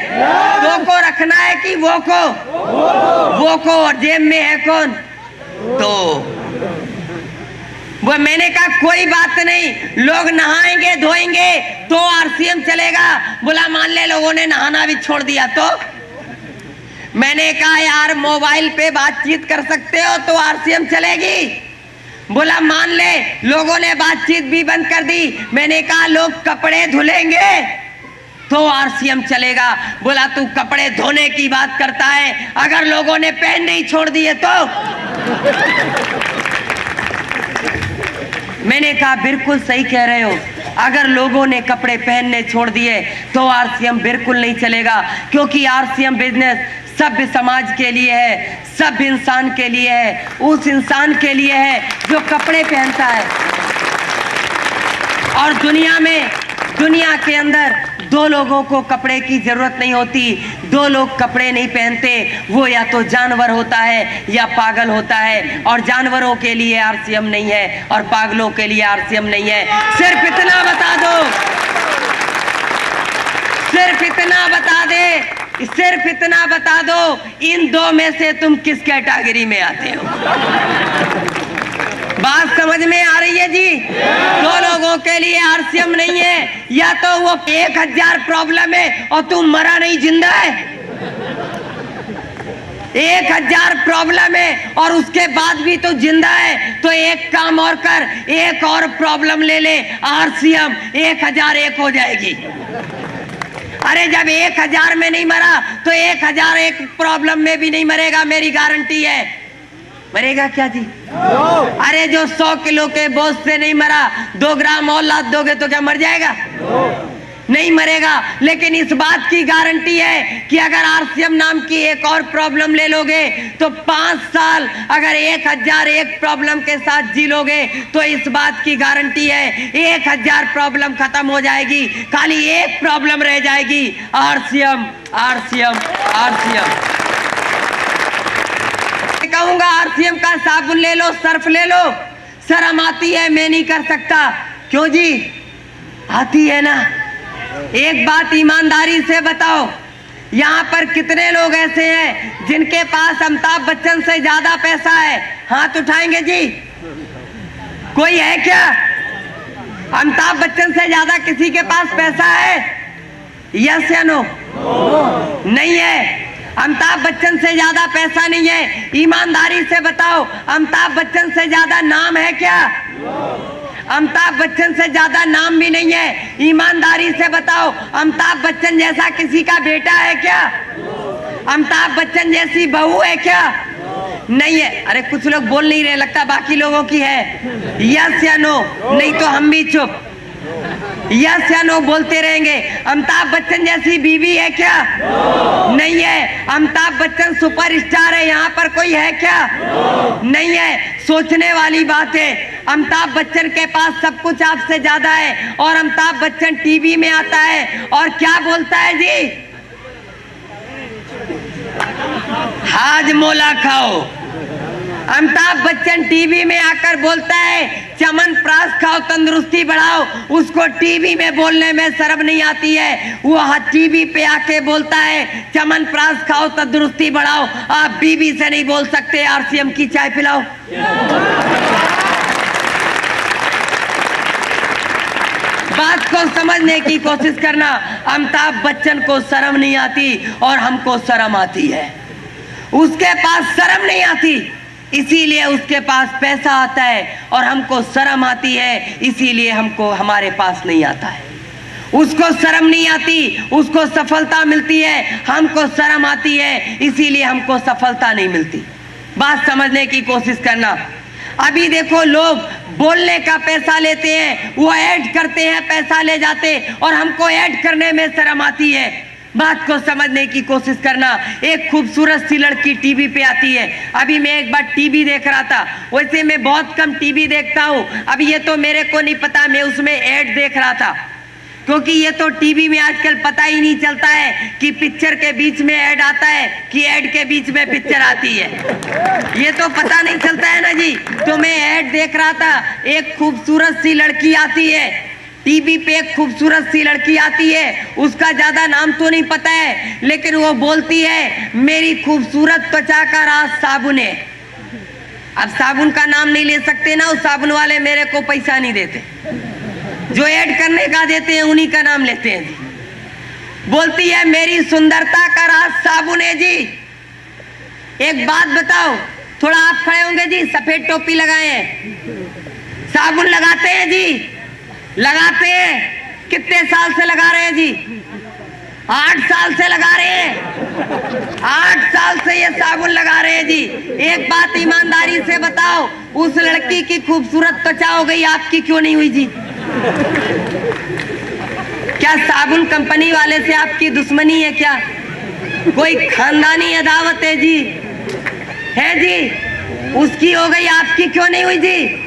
A: तो को रखना है कि वो को और जेब में है कौन तो। वो मैंने कहा कोई बात नहीं, लोग नहाएंगे धोएंगे तो आरसीएम चलेगा। बोला मान ले लोगों ने नहाना भी छोड़ दिया तो। मैंने कहा यार मोबाइल पे बातचीत कर सकते हो तो आरसीएम चलेगी। बोला मान ले लोगों ने बातचीत भी बंद कर दी। मैंने कहा लोग कपड़े धुलेंगे तो आरसीएम चलेगा। बोला तू कपड़े धोने की बात करता है, अगर लोगों ने पहनने ही छोड़ दिए तो। मैंने कहा बिल्कुल सही कह रहे हो, अगर लोगों ने कपड़े पहनने छोड़ दिए तो आरसीएम बिल्कुल नहीं चलेगा। क्योंकि आरसीएम बिजनेस सभ्य समाज के लिए है, सभ्य इंसान के लिए है, उस इंसान के लिए है जो कपड़े पहनता है। और दुनिया के अंदर 2 लोगों को कपड़े की जरूरत नहीं होती। 2 लोग कपड़े नहीं पहनते, वो या तो जानवर होता है या पागल होता है। और जानवरों के लिए आरसीएम नहीं है और पागलों के लिए आरसीएम नहीं है। सिर्फ इतना बता दो, सिर्फ इतना बता दे, सिर्फ इतना बता दो, इन दो में से तुम किस कैटेगरी में आते हो? बात समझ में आ रही है जी? दो लोगों के लिए आरसीएम नहीं है, या तो वो 1000 प्रॉब्लम है और तू मरा नहीं जिंदा है। 1000 प्रॉब्लम है और उसके बाद भी तो जिंदा है, तो एक काम और कर, एक और प्रॉब्लम ले ले, आरसीएम 1001 हो जाएगी। अरे जब 1000 में नहीं मरा तो 1001 प्रॉब्लम में भी नहीं मरेगा, मेरी गारंटी है। मरेगा क्या जी? अरे जो 100 किलो के बोझ से नहीं मरा, 2 ग्राम और लाद दोगे तो क्या मर जाएगा? नहीं मरेगा। लेकिन इस बात की गारंटी है कि अगर आरसीएम नाम की एक और प्रॉब्लम ले लोगे तो 5 साल अगर 1001 प्रॉब्लम के साथ जी लोगे तो इस बात की गारंटी है 1000 प्रॉब्लम खत्म हो जाएगी, खाली एक प्रॉब्लम रह जाएगी, आरसीएम आरसीएम आरसीएम। कहूंगा आरसीएम का साबुन ले लो, सर्फ ले लो, शर्म आती है, मैं नहीं कर सकता। क्यों जी? आती है ना। एक बात ईमानदारी से बताओ, यहाँ पर कितने लोग ऐसे हैं जिनके पास अमिताभ बच्चन से ज्यादा पैसा है? हाथ उठाएंगे जी? कोई है क्या? अमिताभ बच्चन से ज्यादा किसी के पास पैसा है? यस या नो? नहीं है। अमिताभ बच्चन से ज्यादा पैसा नहीं है। ईमानदारी से बताओ, अमिताभ बच्चन से ज्यादा नाम है क्या? अमिताभ बच्चन से ज्यादा नाम भी नहीं है। ईमानदारी से बताओ, अमिताभ बच्चन जैसा किसी का बेटा है क्या? अमिताभ बच्चन जैसी बहू है क्या? नहीं है। अरे कुछ लोग बोल नहीं रहे, लगता बाकी लोगों की है। यस या नो? नहीं तो हम भी चुप। यस या नो बोलते रहेंगे। अमिताभ बच्चन जैसी बीवी है क्या? नहीं है। अमिताभ बच्चन सुपरस्टार है, यहाँ पर कोई है क्या? नहीं है। सोचने वाली बात है। अमिताभ बच्चन के पास सब कुछ आपसे ज्यादा है और अमिताभ बच्चन टीवी में आता है और क्या बोलता है जी? हाजमोला खाओ। अमिताभ बच्चन टीवी में आकर बोलता है च्यवनप्राश खाओ, तंदुरुस्ती बढ़ाओ। उसको टीवी में बोलने में शर्म नहीं आती है, वो टीवी पे आके बोलता है च्यवनप्राश खाओ, तंदुरुस्ती बढ़ाओ। आप बीबी से नहीं बोल सकते आरसीएम की चाय पिलाओ। बात को समझने की कोशिश करना। अमिताभ बच्चन को शर्म नहीं आती और हमको शर्म आती है। उसके पास शर्म नहीं आती, इसीलिए उसके पास पैसा आता है, और हमको शर्म आती है, इसीलिए हमको हमारे पास नहीं आता है। उसको शर्म नहीं आती, उसको सफलता मिलती है, हमको शर्म आती है, इसीलिए हमको सफलता नहीं मिलती। बात समझने की कोशिश करना। अभी देखो, लोग बोलने का पैसा लेते हैं, वो ऐड करते हैं, पैसा ले जाते, और हमको ऐड करने में शर्म आती है। बात को समझने की कोशिश करना। एक खूबसूरत सी लड़की टीवी पे आती है। अभी मैं एक बार टीवी देख रहा था, वैसे मैं बहुत कम टीवी देखता हूँ, अब ये तो मेरे को नहीं पता, मैं उसमें ऐड देख रहा था, क्योंकि ये तो टीवी में आजकल पता ही नहीं चलता है कि पिक्चर के बीच में ऐड आता है कि ऐड के बीच में पिक्चर आती है। ये तो पता नहीं चलता है ना जी। तो मैं ऐड देख रहा था, एक खूबसूरत सी लड़की आती है टीवी पे, एक खूबसूरत सी लड़की आती है, उसका ज्यादा नाम तो नहीं पता है, लेकिन वो बोलती है मेरी खूबसूरत त्वचा का राज साबुन है। अब साबुन का नाम नहीं ले सकते ना, उस साबुन वाले मेरे को पैसा नहीं देते, जो ऐड करने का देते हैं उन्हीं का नाम लेते हैं जी। बोलती है मेरी सुंदरता का राज साबुन है जी। एक बात बताओ, थोड़ा आप खड़े होंगे जी, सफेद टोपी लगाए हैं, साबुन लगाते हैं जी? लगाते हैं। कितने साल से लगा रहे हैं जी? 8 साल से लगा रहे हैं। 8 साल से ये साबुन लगा रहे हैं जी। एक बात ईमानदारी से बताओ, उस लड़की की खूबसूरत त्वचा हो गई, आपकी क्यों नहीं हुई जी? क्या साबुन कंपनी वाले से आपकी दुश्मनी है क्या? कोई खानदानी अदावत है जी? है जी? उसकी हो गई, आपकी क्यों नहीं हुई जी?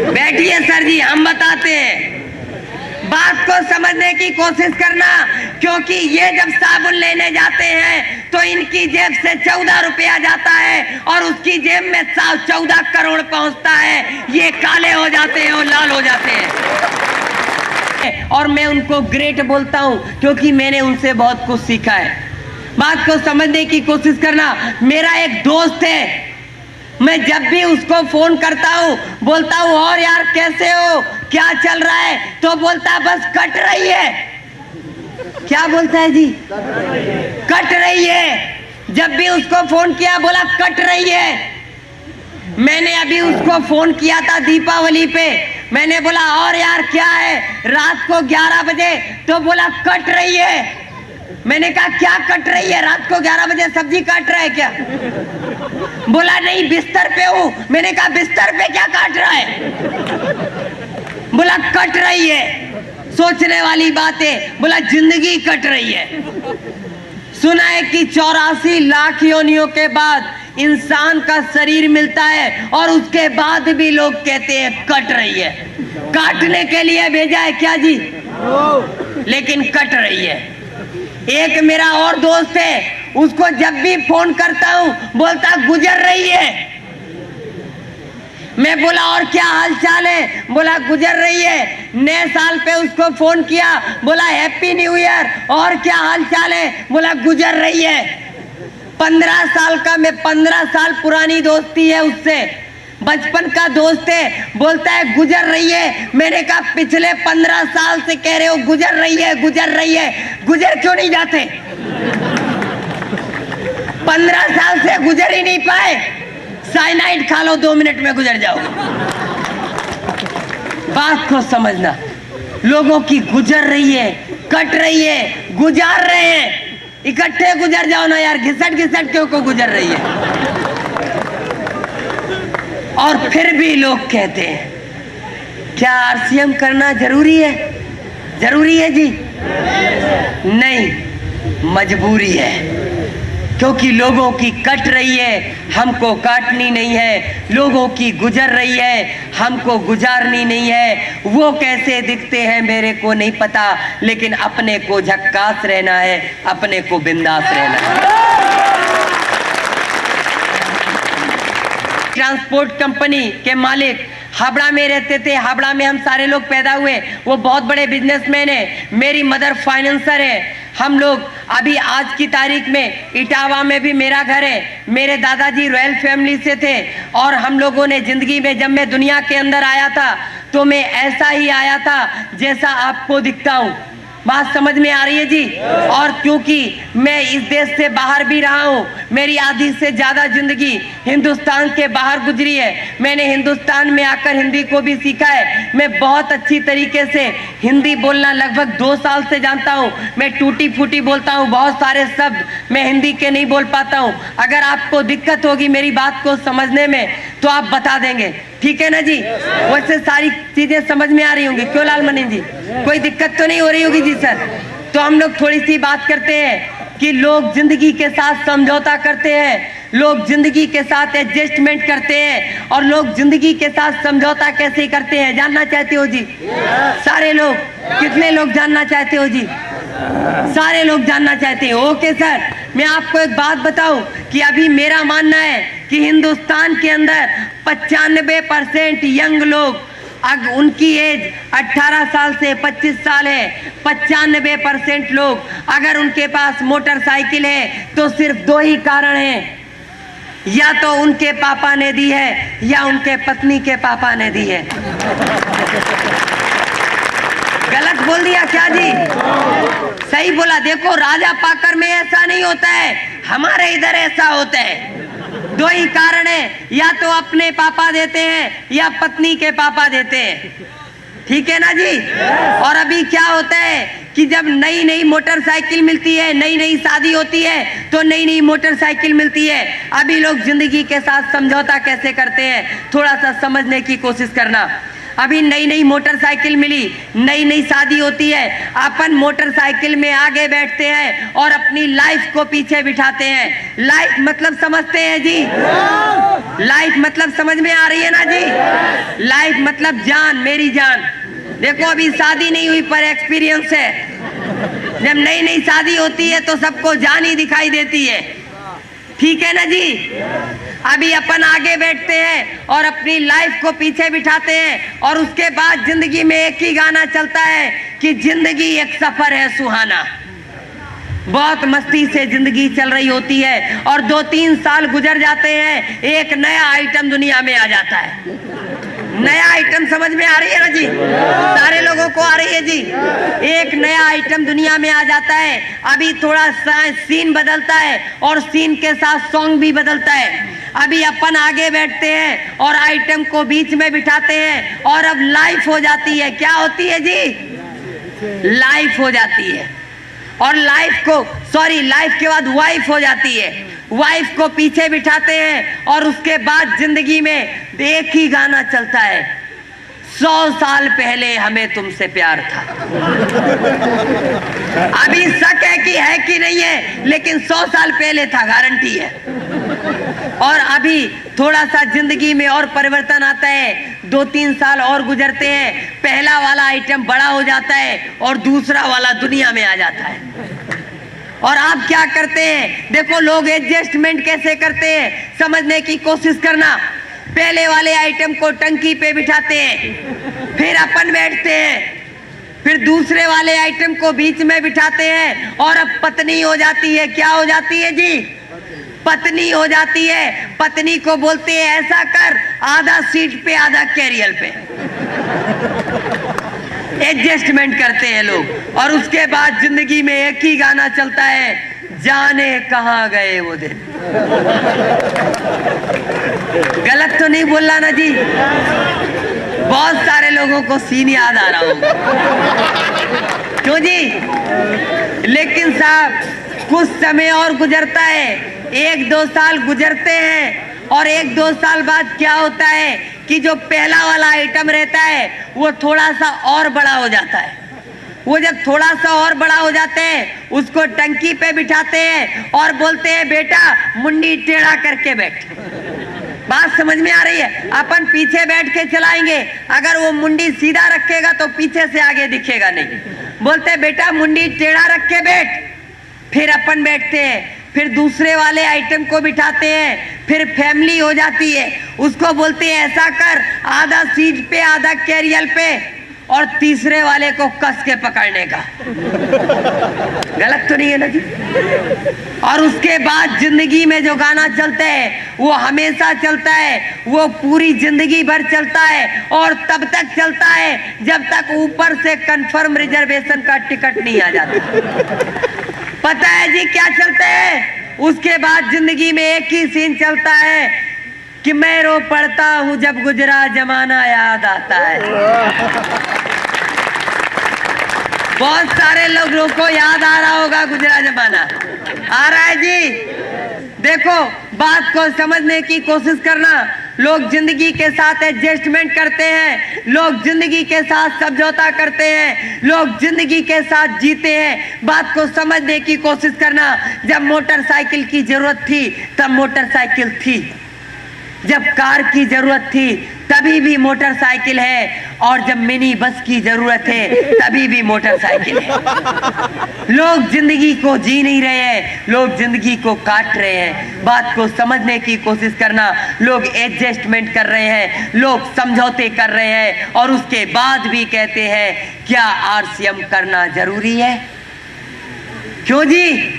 A: बैठिए सर जी, हम बताते हैं। बात को समझने की कोशिश करना, क्योंकि ये जब साबुन लेने जाते हैं तो इनकी जेब से 14 रुपया जाता है और उसकी जेब में 14 करोड़ पहुंचता है। ये काले हो जाते हैं और लाल हो जाते हैं। हैं और मैं उनको ग्रेट बोलता हूँ क्योंकि मैंने उनसे बहुत कुछ सीखा है। बात को समझने की कोशिश करना। मेरा एक दोस्त है, मैं जब भी उसको फोन करता हूँ बोलता हूँ और यार कैसे हो, क्या चल रहा है, तो बोलता है बस कट रही है। क्या बोलता है जी? कट रही है। जब भी उसको फोन किया बोला कट रही है। मैंने अभी उसको फोन किया था दीपावली पे, मैंने बोला और यार क्या है, रात को 11 बजे, तो बोला कट रही है। मैंने कहा क्या कट रही है, रात को 11 बजे सब्जी काट रहा है क्या? बोला नहीं बिस्तर पे हूं। मैंने कहा बिस्तर पे क्या काट रहा है? बोला कट रही है। सोचने वाली बात है। बोला जिंदगी कट रही है। सुना है कि 84 लाख योनियों के बाद इंसान का शरीर मिलता है और उसके बाद भी लोग कहते हैं कट रही है। काटने के लिए भेजा है क्या जी? लेकिन कट रही है। एक मेरा और दोस्त है, उसको जब भी फोन करता हूं बोलता गुजर रही है। मैं बोला और क्या हाल चाल है? बोला गुजर रही है। नए साल पे उसको फोन किया, बोला हैप्पी न्यू ईयर, और क्या हाल चाल है? बोला गुजर रही है। 15 साल का, मैं 15 साल पुरानी दोस्ती है उससे, बचपन का दोस्त है, बोलता है गुजर रही है। मैंने कहा पिछले 15 साल से कह रहे हो गुजर रही है गुजर रही है, गुजर क्यों नहीं जाते? 15 साल से गुजर ही नहीं पाए। साइनाइड खा लो 2 मिनट में गुजर जाओगे। बात को समझना। लोगों की गुजर रही है, कट रही है, गुजार रहे हैं। इकट्ठे गुजर जाओ ना यार, घिसट घिसट क्यों को गुजर रही है। और फिर भी लोग कहते हैं क्या आरसीएम करना जरूरी है? जरूरी है जी? नहीं, मजबूरी है। क्योंकि लोगों की कट रही है, हमको काटनी नहीं है। लोगों की गुजर रही है, हमको गुजारनी नहीं है। वो कैसे दिखते हैं मेरे को नहीं पता, लेकिन अपने को झक्कास रहना है, अपने को बिंदास रहना है। ट्रांसपोर्ट कंपनी के मालिक हावड़ा में रहते थे। हावड़ा में हम सारे लोग पैदा हुए। वो बहुत बड़े बिजनेसमैन है। मेरी मदर फाइनेंसर है। हम लोग अभी आज की तारीख में इटावा में भी मेरा घर है। मेरे दादाजी रॉयल फैमिली से थे और हम लोगों ने जिंदगी में, जब मैं दुनिया के अंदर आया था तो मैं ऐसा ही आया था जैसा आपको दिखता हूँ। बात समझ में आ रही है जी? और क्योंकि मैं इस देश से बाहर भी रहा हूँ, मेरी आधी से ज्यादा जिंदगी हिंदुस्तान के बाहर गुजरी है। मैंने हिंदुस्तान में आकर हिंदी को भी सीखा है। मैं बहुत अच्छी तरीके से हिंदी बोलना लगभग 2 साल से जानता हूँ। मैं टूटी फूटी बोलता हूँ, बहुत सारे शब्द मैं हिंदी के नहीं बोल पाता हूँ। अगर आपको दिक्कत होगी मेरी बात को समझने में तो आप बता देंगे, ठीक है ना जी? वैसे सारी चीजें समझ में आ रही होंगी, क्यों लालमणि जी? कोई दिक्कत तो नहीं हो रही होगी जी सर? तो हम लोग थोड़ी सी बात करते हैं कि लोग जिंदगी के साथ समझौता करते हैं, लोग जिंदगी के साथ एडजस्टमेंट करते हैं, और लोग जिंदगी के साथ समझौता कैसे करते हैं जानना चाहते हो जी? सारे लोग, कितने लोग जानना चाहते हो जी? सारे लोग जानना चाहते हैं। ओके सर, मैं आपको एक बात बताऊं कि अभी मेरा मानना है कि हिंदुस्तान के अंदर 95% यंग लोग, उनकी एज 18 साल से 25 साल है। 95% लोग अगर उनके पास मोटरसाइकिल है तो सिर्फ 2 ही कारण हैं, या तो उनके पापा ने दी है या उनके पत्नी के पापा ने दी है। गलत बोल दिया क्या जी? सही बोला। देखो राजा पाकर में ऐसा नहीं होता है, हमारे इधर ऐसा होता है। 2 ही कारण है, या तो अपने पापा देते हैं या पत्नी के पापा देते हैं, ठीक है ना जी? और अभी क्या होता है कि जब नई नई मोटरसाइकिल मिलती है, नई नई शादी होती है तो नई नई मोटरसाइकिल मिलती है। अभी लोग जिंदगी के साथ समझौता कैसे करते हैं, थोड़ा सा समझने की कोशिश करना। अभी नई नई मोटरसाइकिल मिली, नई नई शादी होती है, अपन मोटरसाइकिल में आगे बैठते हैं और अपनी लाइफ को पीछे बिठाते हैं। लाइफ मतलब समझते हैं जी? लाइफ मतलब समझ में आ रही है ना जी? लाइफ मतलब जान, मेरी जान। देखो अभी शादी नहीं हुई पर एक्सपीरियंस है। जब नई नई शादी होती है तो सबको जान ही दिखाई देती है, ठीक है ना जी? अभी अपन आगे बैठते हैं और अपनी लाइफ को पीछे बिठाते हैं, और उसके बाद जिंदगी में एक ही गाना चलता है कि जिंदगी एक सफर है सुहाना। बहुत मस्ती से जिंदगी चल रही होती है और 2-3 साल गुजर जाते हैं, एक नया आइटम दुनिया में आ जाता है। नया आइटम समझ में आ रही है ना जी? सारे लोगों को आ रही है जी? एक नया आइटम दुनिया में आ जाता है। अभी थोड़ा सा सीन बदलता है और सीन के साथ सॉन्ग भी बदलता है। अभी अपन आगे बैठते हैं और आइटम को बीच में बिठाते हैं और अब लाइफ हो जाती है। क्या होती है जी? लाइफ हो जाती है। और लाइफ के बाद वाइफ हो जाती है। वाइफ को पीछे बिठाते हैं और उसके बाद जिंदगी में एक ही गाना चलता है, 100 साल पहले हमें तुमसे प्यार था। अभी शक है कि नहीं है, लेकिन 100 साल पहले था, गारंटी है। और अभी थोड़ा सा जिंदगी में और परिवर्तन आता है, 2-3 साल और गुजरते हैं, पहला वाला आइटम बड़ा हो जाता है और दूसरा वाला दुनिया में आ जाता है। और आप क्या करते हैं? देखो लोग एडजस्टमेंट कैसे करते हैं, समझने की कोशिश करना। पहले वाले आइटम को टंकी पे बिठाते हैं, फिर अपन बैठते हैं, फिर दूसरे वाले आइटम को बीच में बिठाते हैं और अब पत्नी हो जाती है। क्या हो जाती है जी? पत्नी हो जाती है। पत्नी को बोलते हैं ऐसा कर, आधा सीट पे आधा कैरियर पे। एडजस्टमेंट करते हैं लोग। और उसके बाद जिंदगी में एक ही गाना चलता है, जाने कहां गए वो दिन। गलत तो नहीं बोलना ना जी? बहुत सारे लोगों को सीन याद आ रहा होगा, क्यों जी? लेकिन साहब कुछ समय और गुजरता है, 1-2 साल गुजरते हैं और 1-2 साल बाद क्या होता है कि जो पहला वाला आइटम रहता है वो थोड़ा सा और बड़ा हो जाता है। वो जब थोड़ा सा और बड़ा हो जाते हैं, उसको टंकी पे बिठाते हैं और बोलते हैं बेटा मुंडी टेढ़ा करके बैठ। बात समझ में आ रही है? अपन पीछे बैठ के चलाएंगे, अगर वो मुंडी सीधा रखेगा तो पीछे से आगे दिखेगा नहीं। बोलते हैं बेटा मुंडी टेढ़ा रख के बैठ। फिर अपन बैठते हैं, फिर दूसरे वाले आइटम को बिठाते हैं, फिर फैमिली हो जाती है, उसको बोलते हैं ऐसा कर, आधा सीट पे आधा कैरियर पे, और तीसरे वाले को कस के पकड़ने का। गलत तो नहीं है ना जी? और उसके बाद जिंदगी में जो गाना चलता है वो हमेशा चलता है, वो पूरी जिंदगी भर चलता है और तब तक चलता है जब तक ऊपर से कंफर्म रिजर्वेशन का टिकट नहीं आ जाता। पता है जी क्या चलता है? उसके बाद जिंदगी में एक ही सीन चलता है कि मैं रो पड़ता हूं जब गुजरा जमाना याद आता है। बहुत सारे लोगों को याद आ रहा होगा गुजरा जमाना। आ रहा है जी? देखो बात को समझने की कोशिश करना। लोग जिंदगी के साथ एडजस्टमेंट करते हैं, लोग जिंदगी के साथ समझौता करते हैं, लोग जिंदगी के साथ जीते हैं। बात को समझने की कोशिश करना। जब मोटरसाइकिल की जरूरत थी तब मोटरसाइकिल थी, जब कार की जरूरत थी तभी भी मोटरसाइकिल है, और जब मिनी बस की जरूरत है तभी भी मोटरसाइकिल है। लोग जिंदगी को जी नहीं रहे हैं, लोग जिंदगी को काट रहे हैं। बात को समझने की कोशिश करना। लोग एडजस्टमेंट कर रहे हैं, लोग समझौते कर रहे हैं और उसके बाद भी कहते हैं क्या आरसीएम करना जरूरी है? क्यों जी?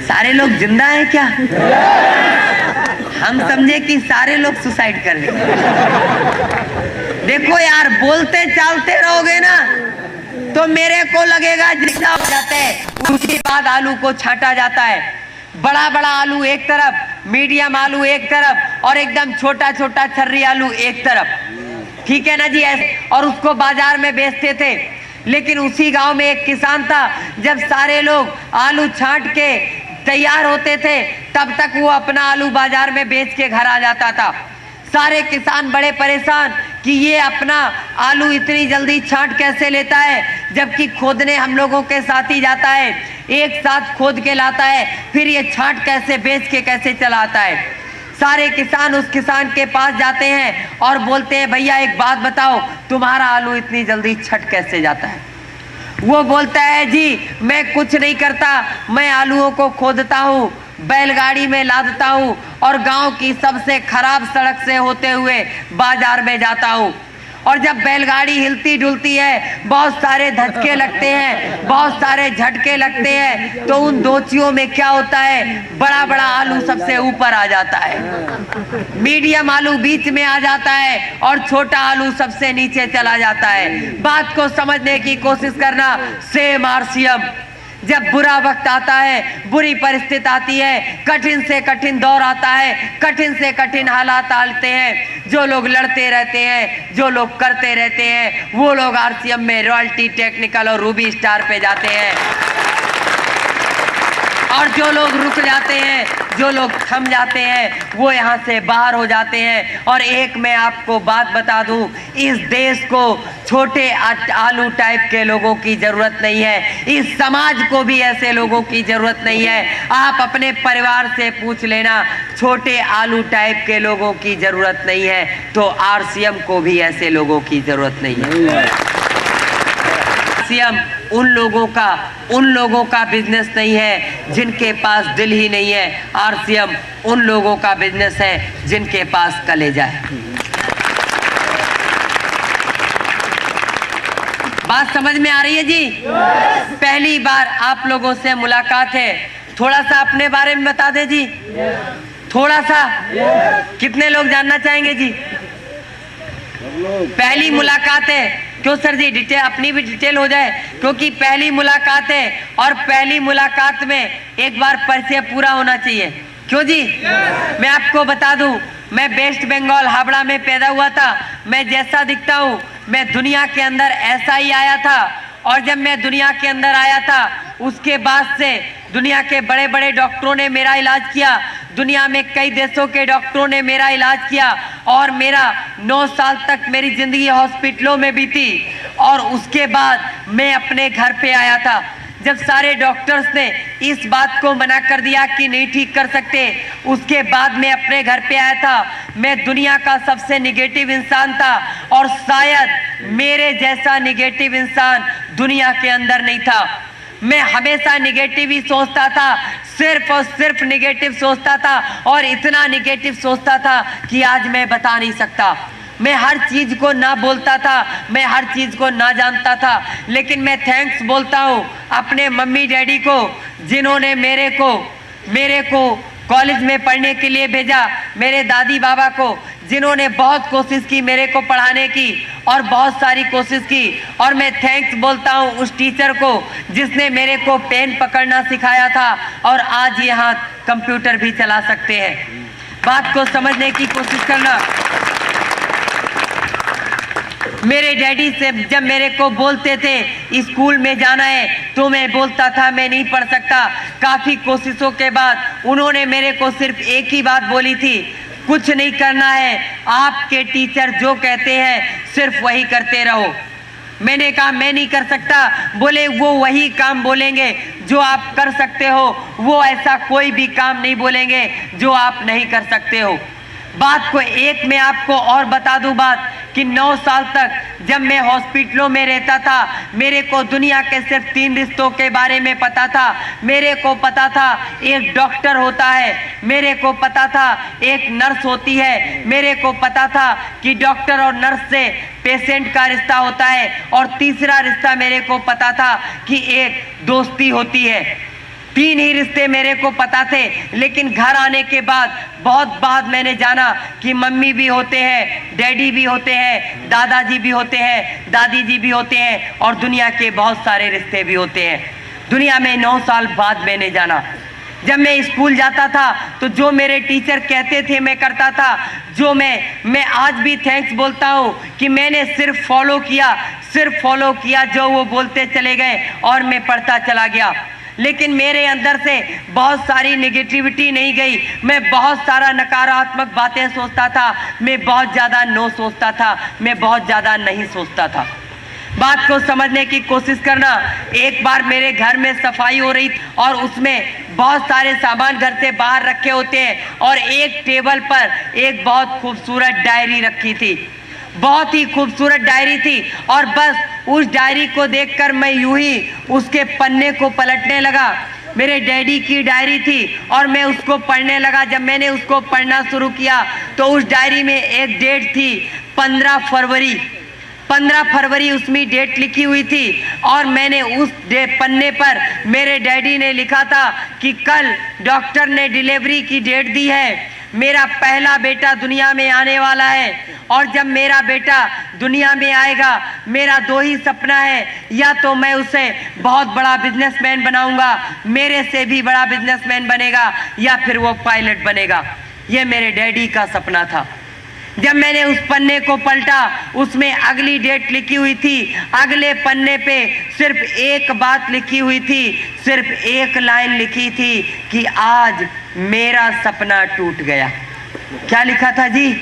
A: सारे लोग जिंदा हैं क्या? हम समझे कि सारे लोग सुसाइड कर रहे हैं। देखो यार, बोलते चालते रहोगे ना तो मेरे को लगेगा जिंदा हो जाते हैं। उसके बाद आलू को छांटा जाता है, बड़ा बड़ा आलू एक तरफ, मीडियम आलू एक तरफ और एकदम छोटा छोटा छर्री आलू एक तरफ। ठीक है ना जी? ऐसे और उसको बाजार में बेचते थे। लेकिन उसी गांव में एक किसान था, जब सारे लोग आलू छांट के तैयार होते थे तब तक वो अपना आलू बाजार में बेच के घर आ जाता था। सारे किसान बड़े परेशान कि ये अपना आलू इतनी जल्दी छांट कैसे लेता है, जबकि खोदने हम लोगों के साथ ही जाता है, एक साथ खोद के लाता है, फिर ये छांट कैसे बेच के कैसे चलाता है। सारे किसान उस किसान के पास जाते हैं और बोलते हैं भैया एक बात बताओ, तुम्हारा आलू इतनी जल्दी छट कैसे जाता है? वो बोलता है जी मैं कुछ नहीं करता, मैं आलूओं को खोदता हूँ, बैलगाड़ी में लादता हूँ और गांव की सबसे खराब सड़क से होते हुए बाजार में जाता हूँ और जब बैलगाड़ी हिलती डुलती है, बहुत सारे धक्के लगते हैं, बहुत सारे झटके लगते हैं, तो उन दोचियों में क्या होता है, बड़ा बड़ा आलू सबसे ऊपर आ जाता है, मीडियम आलू बीच में आ जाता है और छोटा आलू सबसे नीचे चला जाता है। बात को समझने की कोशिश करना। सेम आरसीएम, जब बुरा वक्त आता है, बुरी परिस्थिति आती है, कठिन से कठिन दौर आता है, कठिन से कठिन हालात आते हैं, जो लोग लड़ते रहते हैं, जो लोग करते रहते हैं, वो लोग आरसीएम में रॉयल्टी, टेक्निकल और रूबी स्टार पे जाते हैं। और जो लोग रुक जाते हैं, जो लोग थम जाते हैं, वो यहाँ से बाहर हो जाते हैं। और एक मैं आपको बात बता दूं, इस देश को छोटे आलू टाइप के लोगों की जरूरत नहीं है, इस समाज को भी ऐसे लोगों की जरूरत नहीं है। आप अपने परिवार से पूछ लेना, छोटे आलू टाइप के लोगों की जरूरत नहीं है, तो आरसीएम को भी ऐसे लोगों की जरूरत नहीं है। आरसीएम उन लोगों का बिजनेस नहीं है जिनके पास दिल ही नहीं है। आरसीएम उन लोगों का बिजनेस है जिनके पास कलेजा है। बात समझ में आ रही है जी? पहली बार आप लोगों से मुलाकात है, थोड़ा सा अपने बारे में बता दे जी, थोड़ा सा। कितने लोग जानना चाहेंगे जी? पहली मुलाकात है, क्यों सर जी, डिटेल अपनी भी डिटेल हो जाए, क्योंकि पहली मुलाकात है और पहली मुलाकात में एक बार परिचय पूरा होना चाहिए। क्यों जी? मैं आपको बता दूं, मैं वेस्ट बंगाल हावड़ा में पैदा हुआ था। मैं जैसा दिखता हूं, मैं दुनिया के अंदर ऐसा ही आया था। और जब मैं दुनिया के अंदर आया था, उसके बाद से दुनिया के बड़े बड़े डॉक्टरों ने मेरा इलाज किया, दुनिया में कई देशों के डॉक्टरों ने मेरा इलाज किया, और मेरा 9 साल तक मेरी जिंदगी हॉस्पिटलों में बीती। और उसके बाद मैं अपने घर पे आया था, जब सारे डॉक्टर्स ने इस बात को मना कर दिया कि नहीं ठीक कर सकते, उसके बाद मैं अपने घर पे आया था। मैं दुनिया का सबसे निगेटिव इंसान था, और शायद मेरे जैसा निगेटिव इंसान दुनिया के अंदर नहीं था। मैं हमेशा निगेटिव ही सोचता था, सिर्फ और सिर्फ निगेटिव सोचता था, और इतना निगेटिव सोचता था कि आज मैं बता नहीं सकता। मैं हर चीज को ना बोलता था, मैं हर चीज को ना जानता था, लेकिन मैं थैंक्स बोलता हूँ अपने मम्मी डैडी को, जिन्होंने मेरे को कॉलेज में पढ़ने के लिए भेजा, मेरे दादी बाबा को, जिन्होंने बहुत कोशिश की मेरे को पढ़ाने की, और बहुत सारी कोशिश की। और मैं थैंक्स बोलता हूँ उस टीचर को जिसने मेरे को पेन पकड़ना सिखाया था, और आज ये हाथ कंप्यूटर भी चला सकते हैं। बात को समझने की कोशिश करना। मेरे डैडी से जब मेरे को बोलते थे स्कूल में जाना है, तो मैं बोलता था मैं नहीं पढ़ सकता। काफ़ी कोशिशों के बाद उन्होंने मेरे को सिर्फ एक ही बात बोली थी, कुछ नहीं करना है, आपके टीचर जो कहते हैं सिर्फ वही करते रहो। मैंने कहा मैं नहीं कर सकता। बोले वो वही काम बोलेंगे जो आप कर सकते हो, वो ऐसा कोई भी काम नहीं बोलेंगे जो आप नहीं कर सकते हो। बात को एक मैं आपको और बता दूं बात, कि 9 साल तक जब मैं हॉस्पिटलों में रहता था, मेरे को दुनिया के सिर्फ 3 रिश्तों के बारे में पता था। मेरे को पता था एक डॉक्टर होता है, मेरे को पता था एक नर्स होती है, मेरे को पता था कि डॉक्टर और नर्स से पेशेंट का रिश्ता होता है, और तीसरा रिश्ता मेरे को पता था कि एक दोस्ती होती है। 3 ही रिश्ते मेरे को पता थे, लेकिन घर आने के बाद बहुत बाद मैंने जाना कि मम्मी भी होते हैं, डैडी भी होते हैं, दादाजी भी होते हैं, दादी जी भी होते हैं, और दुनिया के बहुत सारे रिश्ते भी होते हैं। दुनिया में 9 साल बाद मैंने जाना। जब मैं स्कूल जाता था तो जो मेरे टीचर कहते थे मैं करता था। जो मैं आज भी थैंक्स बोलता हूँ कि मैंने सिर्फ फॉलो किया जो वो बोलते चले गए, और मैं पढ़ता चला गया। लेकिन मेरे अंदर से बहुत सारी नेगेटिविटी नहीं गई, मैं बहुत सारा नकारात्मक बातें सोचता था, मैं बहुत ज़्यादा नो सोचता था, मैं बहुत ज़्यादा नहीं सोचता था। बात को समझने की कोशिश करना। एक बार मेरे घर में सफाई हो रही और उसमें बहुत सारे सामान घर से बाहर रखे होते हैं, और एक टेबल पर एक बहुत खूबसूरत डायरी रखी थी, बहुत ही खूबसूरत डायरी थी। और बस उस डायरी को देखकर मैं यूं ही उसके पन्ने को पलटने लगा। मेरे डैडी की डायरी थी और मैं उसको पढ़ने लगा। जब मैंने उसको पढ़ना शुरू किया तो उस डायरी में एक डेट थी 15 फरवरी। 15 फरवरी उसमें डेट लिखी हुई थी और मैंने उस पन्ने पर मेरे डैडी ने लिखा था कि कल डॉक्टर ने डिलीवरी की डेट दी है, मेरा पहला बेटा दुनिया में आने वाला है और जब मेरा बेटा दुनिया में आएगा मेरा 2 ही सपना है, या तो मैं उसे बहुत बड़ा बिजनेसमैन बनाऊंगा, मेरे से भी बड़ा बिजनेसमैन बनेगा, या फिर वो पायलट बनेगा। ये मेरे डैडी का सपना था। जब मैंने उस पन्ने को पलटा उसमें अगली डेट लिखी हुई थी, अगले पन्ने पे सिर्फ एक बात लिखी हुई थी, सिर्फ एक लाइन लिखी थी कि आज मेरा सपना टूट गया। क्या लिखा था जी?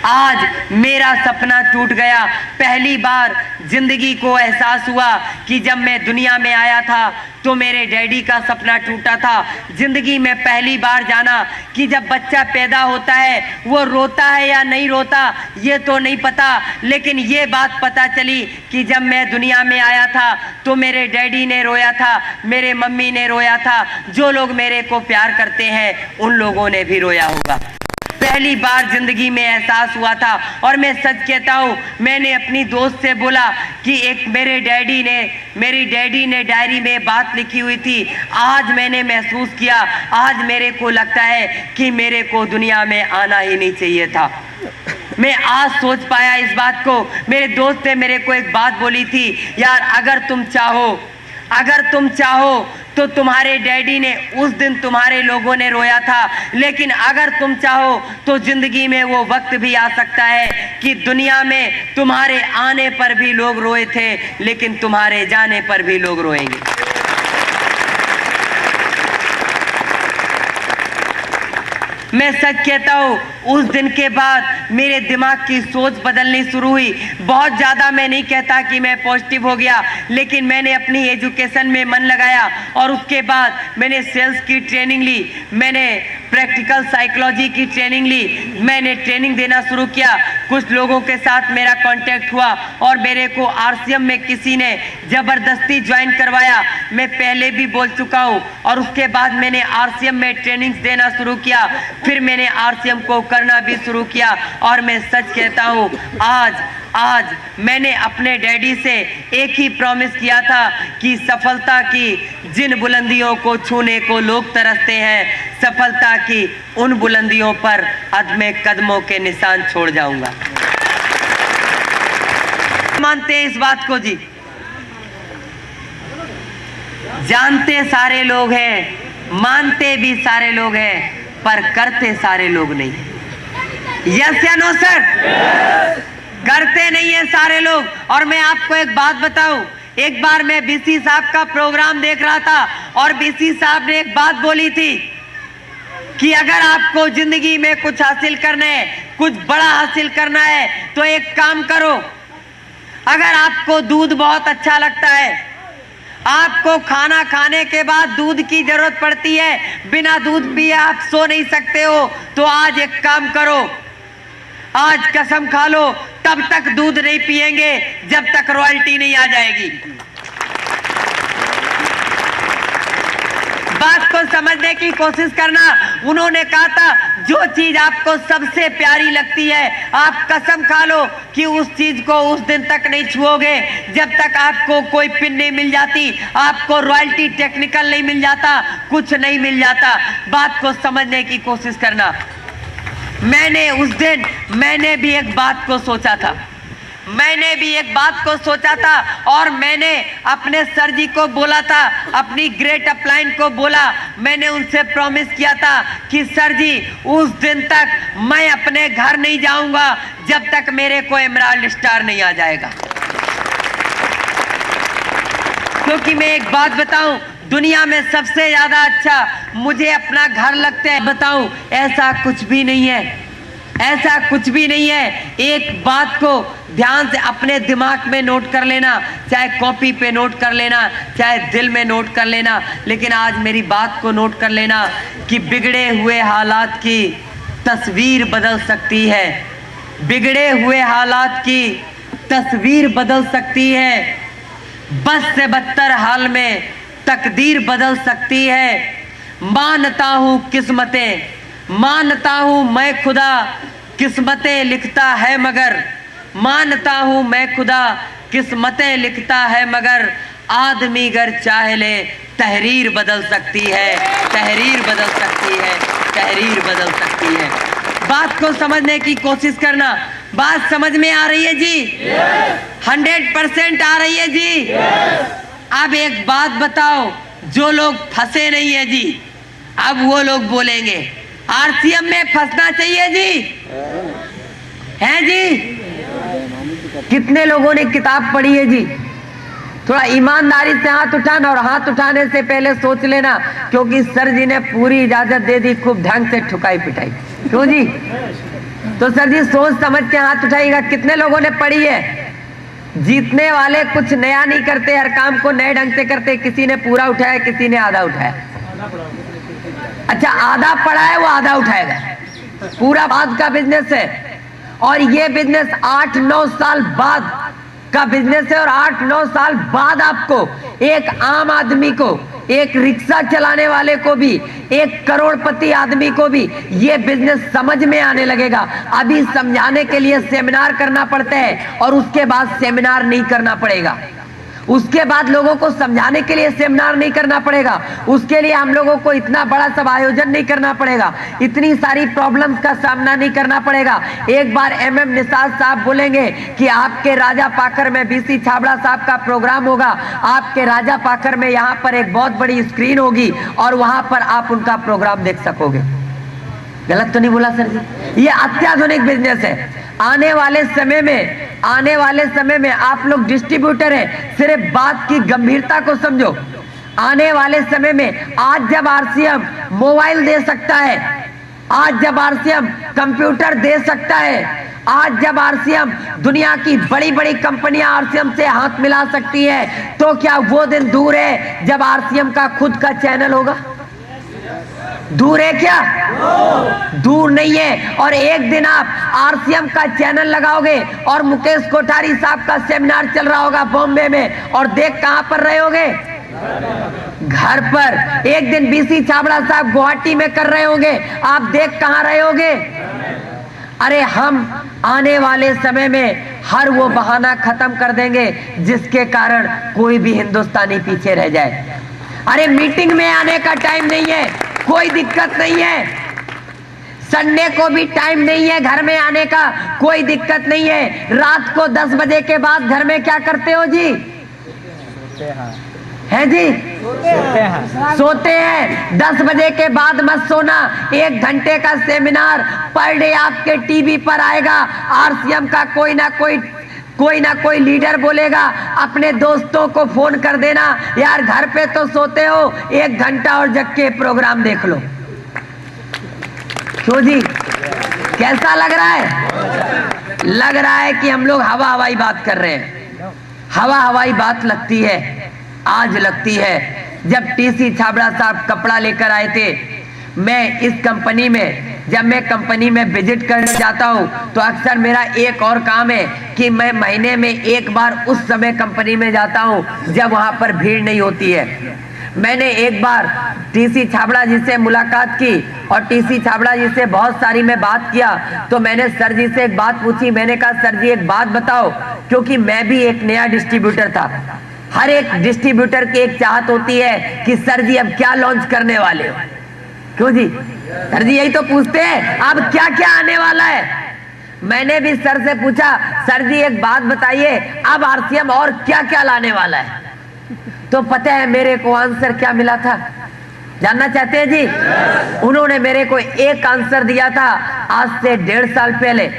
A: आज मेरा सपना टूट गया। पहली बार जिंदगी को एहसास हुआ कि जब मैं दुनिया में आया था तो मेरे डैडी का सपना टूटा था। जिंदगी में पहली बार जाना कि जब बच्चा पैदा होता है वो रोता है या नहीं रोता ये तो नहीं पता, लेकिन ये बात पता चली कि जब मैं दुनिया में आया था तो मेरे डैडी ने रोया था, मेरे मम्मी ने रोया था, जो लोग मेरे को प्यार करते हैं उन लोगों ने भी रोया होगा। पहली बार जिंदगी में एहसास हुआ था। और मैं सच कहता हूँ, मैंने अपनी दोस्त से बोला कि एक मेरी डैडी ने डायरी में बात लिखी हुई थी, आज मैंने महसूस किया, आज मेरे को लगता है कि मेरे को दुनिया में आना ही नहीं चाहिए था। मैं आज सोच पाया इस बात को। मेरे दोस्त ने मेरे को एक बात बोली थी, यार अगर तुम चाहो तो तुम्हारे डैडी ने उस दिन तुम्हारे लोगों ने रोया था, लेकिन अगर तुम चाहो तो जिंदगी में वो वक्त भी आ सकता है कि दुनिया में तुम्हारे आने पर भी लोग रोए थे, लेकिन तुम्हारे जाने पर भी लोग रोएंगे। मैं सच कहता हूँ, उस दिन के बाद मेरे दिमाग की सोच बदलनी शुरू हुई। बहुत ज़्यादा मैं नहीं कहता कि मैं पॉजिटिव हो गया, लेकिन मैंने अपनी एजुकेशन में मन लगाया और उसके बाद मैंने सेल्स की ट्रेनिंग ली, मैंने प्रैक्टिकल साइकोलॉजी की ट्रेनिंग ली, मैंने ट्रेनिंग देना शुरू किया। कुछ लोगों के साथ मेरा कांटेक्ट हुआ और मेरे को आरसीएम में किसी ने ज़बरदस्ती ज्वाइन करवाया। मैं पहले भी बोल चुका हूँ। और उसके बाद मैंने आरसीएम में ट्रेनिंग देना शुरू किया, फिर मैंने आरसीएम को करना भी शुरू किया। और मैं सच कहता हूँ, आज मैंने अपने डैडी से एक ही प्रॉमिस किया था कि सफलता की जिन बुलंदियों को छूने को लोग तरसते हैं, सफलता की उन बुलंदियों पर अदमे कदमों के निशान छोड़ जाऊंगा। मानते हैं इस बात को जी? जानते सारे लोग हैं, मानते भी सारे लोग हैं, पर करते सारे लोग नहीं। यस या नो सर? करते नहीं है सारे लोग। और मैं आपको एक बात बताऊं, एक बार मैं बीसी साहब का प्रोग्राम देख रहा था और बीसी साहब ने एक बात बोली थी कि अगर आपको जिंदगी में कुछ हासिल करना है, कुछ बड़ा हासिल करना है, तो एक काम करो। अगर आपको दूध बहुत अच्छा लगता है, आपको खाना खाने के बाद दूध की जरूरत पड़ती है, बिना दूध पिए आप सो नहीं सकते हो, तो आज एक काम करो, आज कसम खा लो, तब तक दूध नहीं पिएंगे जब तक रॉयल्टी नहीं आ जाएगी। बात को समझने की कोशिश करना। उन्होंने कहा था, जो चीज आपको सबसे प्यारी लगती है, आप कसम खा लो कि उस चीज को उस दिन तक नहीं छुओगे जब तक आपको कोई पिन नहीं मिल जाती, आपको रॉयल्टी टेक्निकल नहीं मिल जाता, कुछ नहीं मिल जाता। बात को समझने की कोशिश करना। मैंने भी एक बात को सोचा था और मैंने अपने सर जी को बोला था, अपनी ग्रेट अपलाइन को बोला, मैंने उनसे प्रॉमिस किया था कि सर जी उस दिन तक मैं अपने घर नहीं जाऊंगा जब तक मेरे को एमराल्ड स्टार नहीं आ जाएगा। क्योंकि मैं एक बात बताऊं, दुनिया में सबसे ज्यादा अच्छा मुझे अपना घर लगता है। बताऊं, ऐसा कुछ भी नहीं है, ऐसा कुछ भी नहीं है। एक बात को ध्यान से अपने दिमाग में नोट कर लेना, चाहे कॉपी पे नोट कर लेना, चाहे दिल में नोट कर लेना, लेकिन आज मेरी बात को नोट कर लेना कि बिगड़े हुए हालात की तस्वीर बदल सकती है। बिगड़े हुए हालात की तस्वीर बदल सकती है। बस से बदतर हाल में तकदीर बदल सकती है। मानता हूँ किस्मतें, मानता हूँ मैं खुदा, किस्मतें लिखता है मगर मानता हूं मैं खुदा किस्मतें लिखता है, मगर आदमी अगर चाह ले तहरीर बदल सकती है, तहरीर बदल सकती है, तहरीर बदल सकती है। बात को समझने की कोशिश करना। बात समझ में आ रही है जी? 100% आ रही है जी? अब एक बात बताओ, जो लोग फंसे नहीं है जी, अब वो लोग बोलेंगे आरसीएम में फंसना चाहिए जी, है जी? कितने लोगों ने किताब पढ़ी है जी? थोड़ा ईमानदारी से हाथ उठाना, और हाथ उठाने से पहले सोच लेना, क्योंकि सर जी ने पूरी इजाजत दे दी, खूब ढंग से ठुकाई पिटाई। क्यों जी? तो सर जी सोच समझ के हाथ उठाइएगा। कितने लोगों ने पढ़ी है? जीतने वाले कुछ नया नहीं करते, हर काम को नए ढंग से करते। किसी ने पूरा उठाया, किसी ने आधा उठाया। अच्छा, आधा पढ़ा है वो आधा उठाएगा। पूरा बाद का बिजनेस है, और ये बिजनेस 8-9 साल बाद का बिजनेस है। और 8-9 साल बाद आपको, एक आम आदमी को, एक रिक्शा चलाने वाले को भी, एक करोड़पति आदमी को भी ये बिजनेस समझ में आने लगेगा। अभी समझाने के लिए सेमिनार करना पड़ता है, और उसके बाद सेमिनार नहीं करना पड़ेगा। उसके बाद लोगों को समझाने के लिए सेमिनार नहीं करना पड़ेगा। उसके लिए हम लोगों को इतना बड़ा सब आयोजन नहीं करना पड़ेगा, इतनी सारी प्रॉब्लम्स का सामना नहीं करना पड़ेगा। एक बार MM निषाद साहब बोलेंगे कि आपके राजा पाकर में BC छाबड़ा साहब का प्रोग्राम होगा, आपके राजा पाकर में यहाँ पर एक बहुत बड़ी स्क्रीन होगी, और वहां पर आप उनका प्रोग्राम देख सकोगे। गलत तो नहीं बोला सर जी? ये अत्याधुनिक बिजनेस है। आने वाले समय में आप लोग डिस्ट्रीब्यूटर हैं, सिर्फ बात की गंभीरता को समझो। आने वाले समय में, आज जब RCM मोबाइल दे सकता है, आज जब RCM कंप्यूटर दे सकता है, आज जब RCM दुनिया की बड़ी बड़ी कंपनियां RCM से हाथ मिला सकती है, तो क्या वो दिन दूर है जब RCM का खुद का चैनल होगा? दूर है क्या? दूर नहीं है। और एक दिन आप RCM का चैनल लगाओगे, और मुकेश कोठारी साहब का सेमिनार चल रहा होगा बॉम्बे में, और देख कहां पर रहे होगे? घर पर। एक दिन BC छाबड़ा साहब गुवाहाटी में कर रहे होंगे, आप देख कहां रहे होगे? अरे हम आने वाले समय में हर वो बहाना खत्म कर देंगे जिसके कारण कोई भी हिंदुस्तानी पीछे रह जाए। अरे मीटिंग में आने का टाइम नहीं है, कोई दिक्कत नहीं है। संडे को भी टाइम नहीं है घर में आने का, कोई दिक्कत नहीं है। रात को 10 बजे के बाद घर में क्या करते हो जी? है जी? सोते हैं। 10 बजे के बाद मत सोना। 1 घंटे का सेमिनार पर डे आपके टीवी पर आएगा। RCM का कोई ना कोई लीडर बोलेगा, अपने दोस्तों को फोन कर देना, यार घर पे तो सोते हो, 1 घंटा और जग के प्रोग्राम देख लो। क्यों जी? कैसा लग रहा है? लग रहा है कि हम लोग हवा हवाई बात कर रहे हैं। हवा हवाई बात लगती है, आज लगती है। जब TC छाबड़ा साहब कपड़ा लेकर आए थे, मैं इस कंपनी में, जब मैं कंपनी में विजिट करने जाता हूं, तो अक्सर मेरा एक और काम है कि मैं महीने में एक बार उस समय कंपनी में जाता हूं जब वहां पर भीड़ नहीं होती है। मैंने एक बार TC छाबड़ा जी से मुलाकात की, और TC छाबड़ा जी से बहुत सारी मैं बात किया। तो मैंने सर जी से एक बात पूछी। मैंने कहा, सर जी एक बात बताओ, क्योंकि मैं भी एक नया डिस्ट्रीब्यूटर था। हर एक डिस्ट्रीब्यूटर की एक चाहत होती है कि सर जी अब क्या लॉन्च करने वाले हो? क्यों जी? सर जी यही तो पूछते हैं, अब क्या क्या आने वाला है? मैंने भी सर से पूछा, सर जी एक बात बताइए, अब RCM और क्या क्या लाने वाला है? तो पता है मेरे को आंसर क्या मिला था? जानना चाहते हैं जी? उन्होंने मेरे को एक आंसर दिया था आज से 1.5 साल पहले।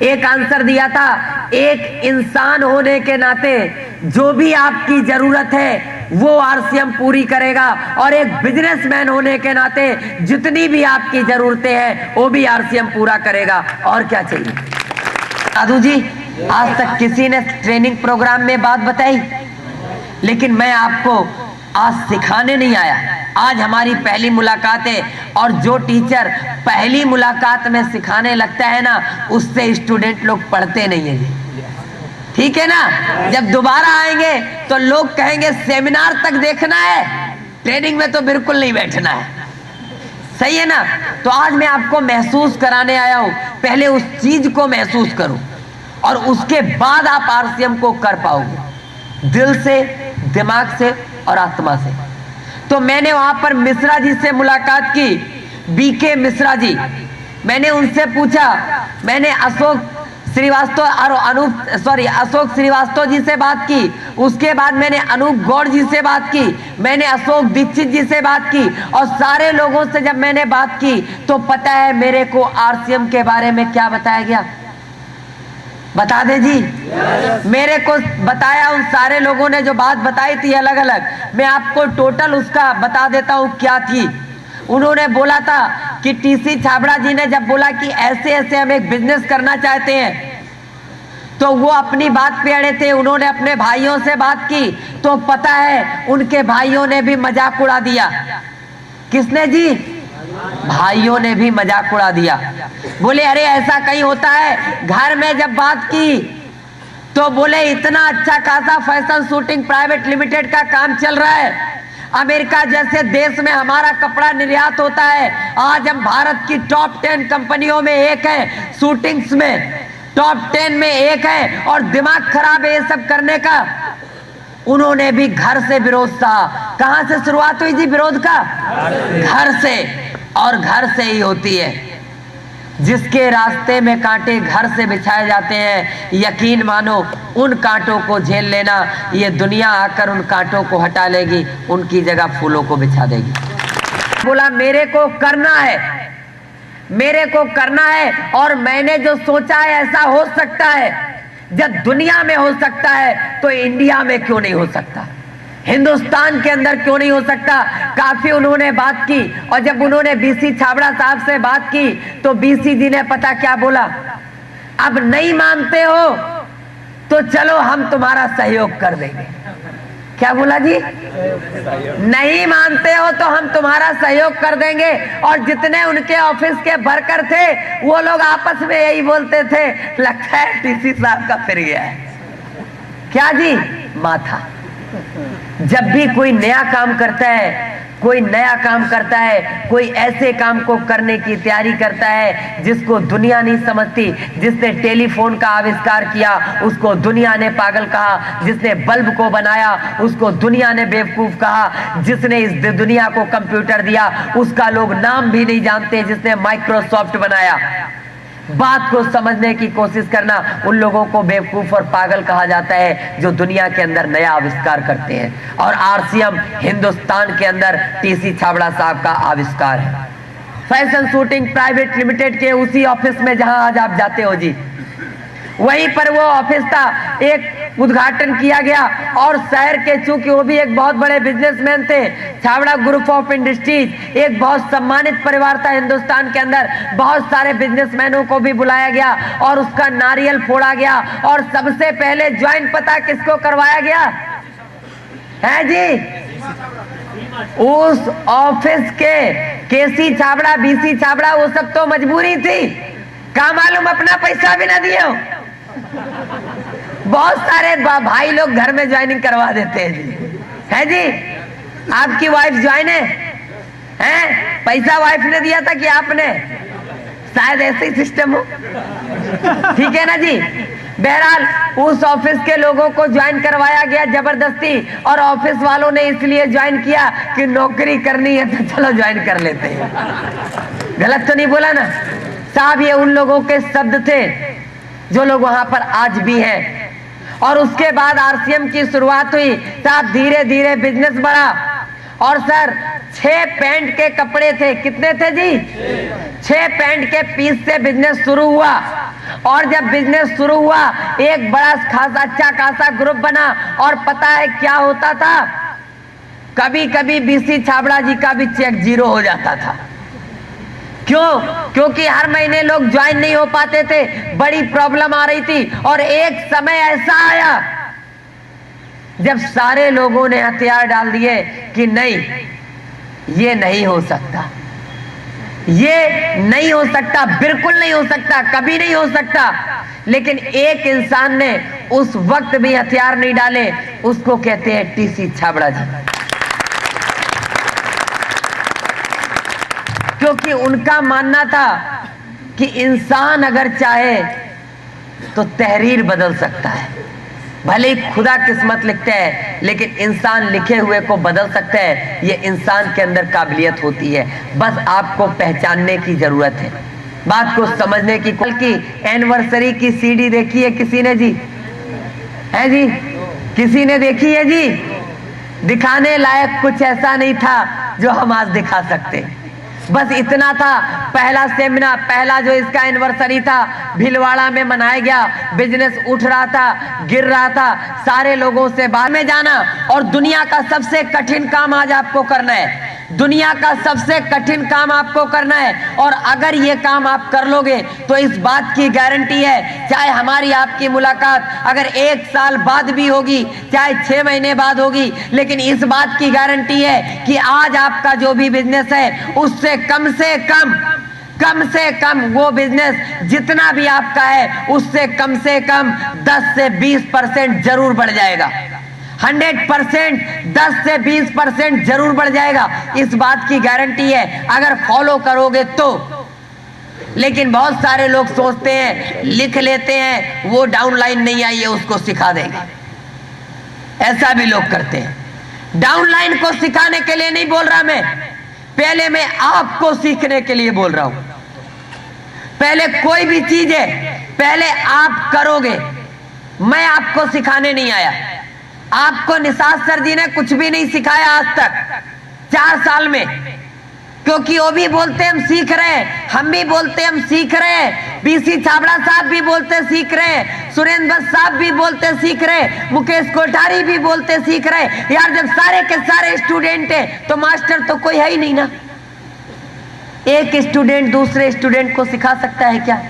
A: एक आंसर दिया था, एक इंसान होने के नाते जो भी आपकी जरूरत है वो RCM पूरी करेगा, और एक बिजनेसमैन होने के नाते जितनी भी आपकी जरूरतें हैं वो भी RCM पूरा करेगा। और क्या चाहिए? साधु जी, आज तक किसी ने ट्रेनिंग प्रोग्राम में बात बताई, लेकिन मैं आपको आज सिखाने नहीं आया। आज हमारी पहली मुलाकात है, और जो टीचर पहली मुलाकात में सिखाने लगता है ना, उससे स्टूडेंट लोग पढ़ते नहीं है। ठीक है ना? जब दोबारा आएंगे तो लोग कहेंगे सेमिनार तक देखना है, ट्रेनिंग में तो बिल्कुल नहीं बैठना है। सही है ना? तो आज मैं आपको महसूस कराने आया हूं, पहले उस चीज को महसूस करो। और उसके बाद आप आरसीएम को कर पाओगे, दिल से, दिमाग से और आत्मा से। तो मैंने वहां पर मिश्रा जी से मुलाकात की, बीके मिश्रा जी। मैंने उनसे पूछा, मैंने अशोक श्रीवास्तव और अशोक श्रीवास्तव जी से बात की, उसके बाद मैंने अनूप गौड़ जी से बात की, मैंने अशोक दीक्षित जी से बात की, और सारे लोगों से जब मैंने बात की तो पता है मेरे को आरसीएम के बारे में क्या बताया गया? बता दे जी। मेरे को बताया, उन सारे लोगों ने जो बात बताई थी अलग अलग, मैं आपको टोटल उसका बता देता हूं क्या थी। उन्होंने बोला था कि टीसी छाबड़ा जी ने जब बोला कि ऐसे ऐसे हम एक बिजनेस करना चाहते हैं, तो वो अपनी बात पे अड़े थे। उन्होंने अपने भाइयों से बात की तो पता है उनके भाइयों ने भी मजाक उड़ा दिया। किसने जी? भाइयों ने भी मजाक उड़ा दिया। बोले अरे ऐसा कहीं होता है? घर में जब बात की तो बोले इतना अच्छा खासा फैशन शूटिंग प्राइवेट लिमिटेड का काम चल रहा है, अमेरिका जैसे देश में हमारा कपड़ा निर्यात होता है, आज हम भारत की टॉप 10 कंपनियों में एक है, शूटिंग्स में टॉप 10 में एक है, और दिमाग खराब है ये सब करने का। उन्होंने भी घर से विरोध था। कहां से शुरुआत हुई जी विरोध का? घर से। और घर से ही होती है। जिसके रास्ते में कांटे घर से बिछाए जाते हैं, यकीन मानो उन कांटों को झेल लेना, ये दुनिया आकर उन कांटों को हटा लेगी, उनकी जगह फूलों को बिछा देगी। बोला मेरे को करना है, मेरे को करना है, और मैंने जो सोचा है ऐसा हो सकता है। जब दुनिया में हो सकता है तो इंडिया में क्यों नहीं हो सकता, हिंदुस्तान के अंदर क्यों नहीं हो सकता? काफी उन्होंने बात की, और जब उन्होंने बीसी छाबड़ा साहब से बात की तो बीसी जी ने पता क्या बोला? अब नहीं मानते हो तो चलो हम तुम्हारा सहयोग कर देंगे। क्या बोला जी? नहीं मानते हो तो हम तुम्हारा सहयोग कर देंगे। और जितने उनके ऑफिस के वर्कर थे वो लोग आपस में यही बोलते थे, लगता है टीसी साहब का फिर गया है। क्या जी? माथा। जब भी कोई नया काम करता है, कोई नया काम करता है, कोई ऐसे काम को करने की तैयारी करता है जिसको दुनिया नहीं समझती, जिसने टेलीफोन का आविष्कार किया उसको दुनिया ने पागल कहा, जिसने बल्ब को बनाया उसको दुनिया ने बेवकूफ कहा, जिसने इस दुनिया को कंप्यूटर दिया उसका लोग नाम भी नहीं जानते, जिसने माइक्रोसॉफ्ट बनाया। बात को समझने की कोशिश करना, उन लोगों को बेवकूफ और पागल कहा जाता है जो दुनिया के अंदर नया आविष्कार करते हैं। और आरसीएम हिंदुस्तान के अंदर टीसी छाबड़ा साहब का आविष्कार है। फैशन शूटिंग प्राइवेट लिमिटेड के उसी ऑफिस में जहां आज आप जाते हो जी, वहीं पर वो ऑफिस था, एक उद्घाटन किया गया। और शहर के, चूंकि वो भी एक बहुत बड़े बिजनेसमैन थे, छाबड़ा ग्रुप ऑफ इंडस्ट्रीज एक बहुत सम्मानित परिवार था हिंदुस्तान के अंदर, बहुत सारे बिजनेसमैनों को भी बुलाया गया और उसका नारियल फोड़ा गया। और सबसे पहले ज्वाइन पता किसको करवाया गया है जी? उस ऑफिस के केसी छाबड़ा, बीसी छाबड़ा, वो सब तो मजबूरी थी, क्या मालूम अपना पैसा भी ना दिए। बहुत सारे भाई लोग घर में ज्वाइनिंग करवा देते हैं जी, है जी? आपकी वाइफ ज्वाइन है? पैसा वाइफ ने दिया था कि आपने? शायद ऐसे ही सिस्टम हो, ठीक है ना जी? बहरहाल उस ऑफिस के लोगों को ज्वाइन करवाया गया जबरदस्ती, और ऑफिस वालों ने इसलिए ज्वाइन किया कि नौकरी करनी है तो चलो ज्वाइन कर लेते हैं। गलत तो नहीं बोला ना साहब? ये उन लोगों के शब्द थे जो लोग वहां पर आज भी हैं। और उसके बाद आरसीएम की शुरुआत हुई साहब, धीरे धीरे बिजनेस बढ़ा। और सर 6 पैंट के कपड़े थे, कितने थे जी? 6 पैंट के पीस से बिजनेस शुरू हुआ। और जब बिजनेस शुरू हुआ एक बड़ा खासा अच्छा खासा ग्रुप बना। और पता है क्या होता था? कभी कभी बीसी छाबड़ा जी का भी चेक 0 हो जाता था। क्यों? क्योंकि हर महीने लोग ज्वाइन नहीं हो पाते थे, बड़ी प्रॉब्लम आ रही थी। और एक समय ऐसा आया जब सारे लोगों ने हथियार डाल दिए कि नहीं, ये नहीं हो सकता, ये नहीं हो सकता, बिल्कुल नहीं हो सकता, कभी नहीं हो सकता। लेकिन एक इंसान ने उस वक्त भी हथियार नहीं डाले, उसको कहते हैं टीसी छाबड़ा जी। क्योंकि उनका मानना था कि इंसान अगर चाहे तो तहरीर बदल सकता है। भले ही खुदा किस्मत लिखते हैं, लेकिन इंसान लिखे हुए को बदल सकते हैं। ये इंसान के अंदर काबिलियत होती है, बस आपको पहचानने की जरूरत है, बात को समझने की। कल की एनिवर्सरी की सीडी देखी है किसी ने जी? है जी? किसी ने देखी है जी? दिखाने लायक कुछ ऐसा नहीं था जो हम आज दिखा सकते, बस इतना था। पहला सेमिनार, पहला जो इसका एनिवर्सरी था, भीलवाड़ा में मनाया गया। बिजनेस उठ रहा था, गिर रहा था, सारे लोगों से बाहर में जाना। और दुनिया का सबसे कठिन काम आज आपको करना है, दुनिया का सबसे कठिन काम आपको करना है। और अगर ये काम आप कर लोगे तो इस बात की गारंटी है, चाहे हमारी आपकी मुलाकात अगर 1 साल बाद भी होगी, चाहे 6 महीने बाद होगी, लेकिन इस बात की गारंटी है कि आज आपका जो भी बिजनेस है उससे कम से कम वो बिजनेस जितना भी आपका है उससे कम 10 से 20% जरूर बढ़ जाएगा। 100% 10 से 20% जरूर बढ़ जाएगा, इस बात की गारंटी है अगर फॉलो करोगे तो। लेकिन बहुत सारे लोग सोचते हैं, लिख लेते हैं, वो डाउनलाइन नहीं आई है उसको सिखा देंगे, ऐसा भी लोग करते हैं। डाउनलाइन को सिखाने के लिए नहीं बोल रहा मैं, पहले मैं आपको सीखने के लिए बोल रहा हूं। पहले कोई भी चीज है, पहले आप करोगे, मैं आपको सिखाने नहीं आया। आपको निसार सर जी ने कुछ भी नहीं सिखाया आज तक 4 साल में, क्योंकि वो भी बोलते हम सीख रहे हैं, हम भी बोलते हम सीख रहे हैं, बीसी छाबड़ा साहब भी बोलते सीख रहे हैं, सुरेंद्र भट्ट साहब भी बोलते सीख रहे हैं, मुकेश कोठारी भी बोलते सीख रहे हैं। यार जब सारे के सारे स्टूडेंट हैं तो मास्टर तो कोई है ही नहीं ना। एक स्टूडेंट दूसरे स्टूडेंट को सिखा सकता है क्या?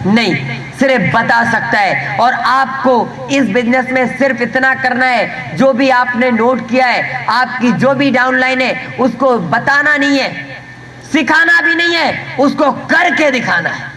A: नहीं, सिर्फ बता सकता है। और आपको इस बिजनेस में सिर्फ इतना करना है, जो भी आपने नोट किया है, आपकी जो भी डाउनलाइन है, उसको बताना नहीं है, सिखाना भी नहीं है, उसको करके दिखाना है।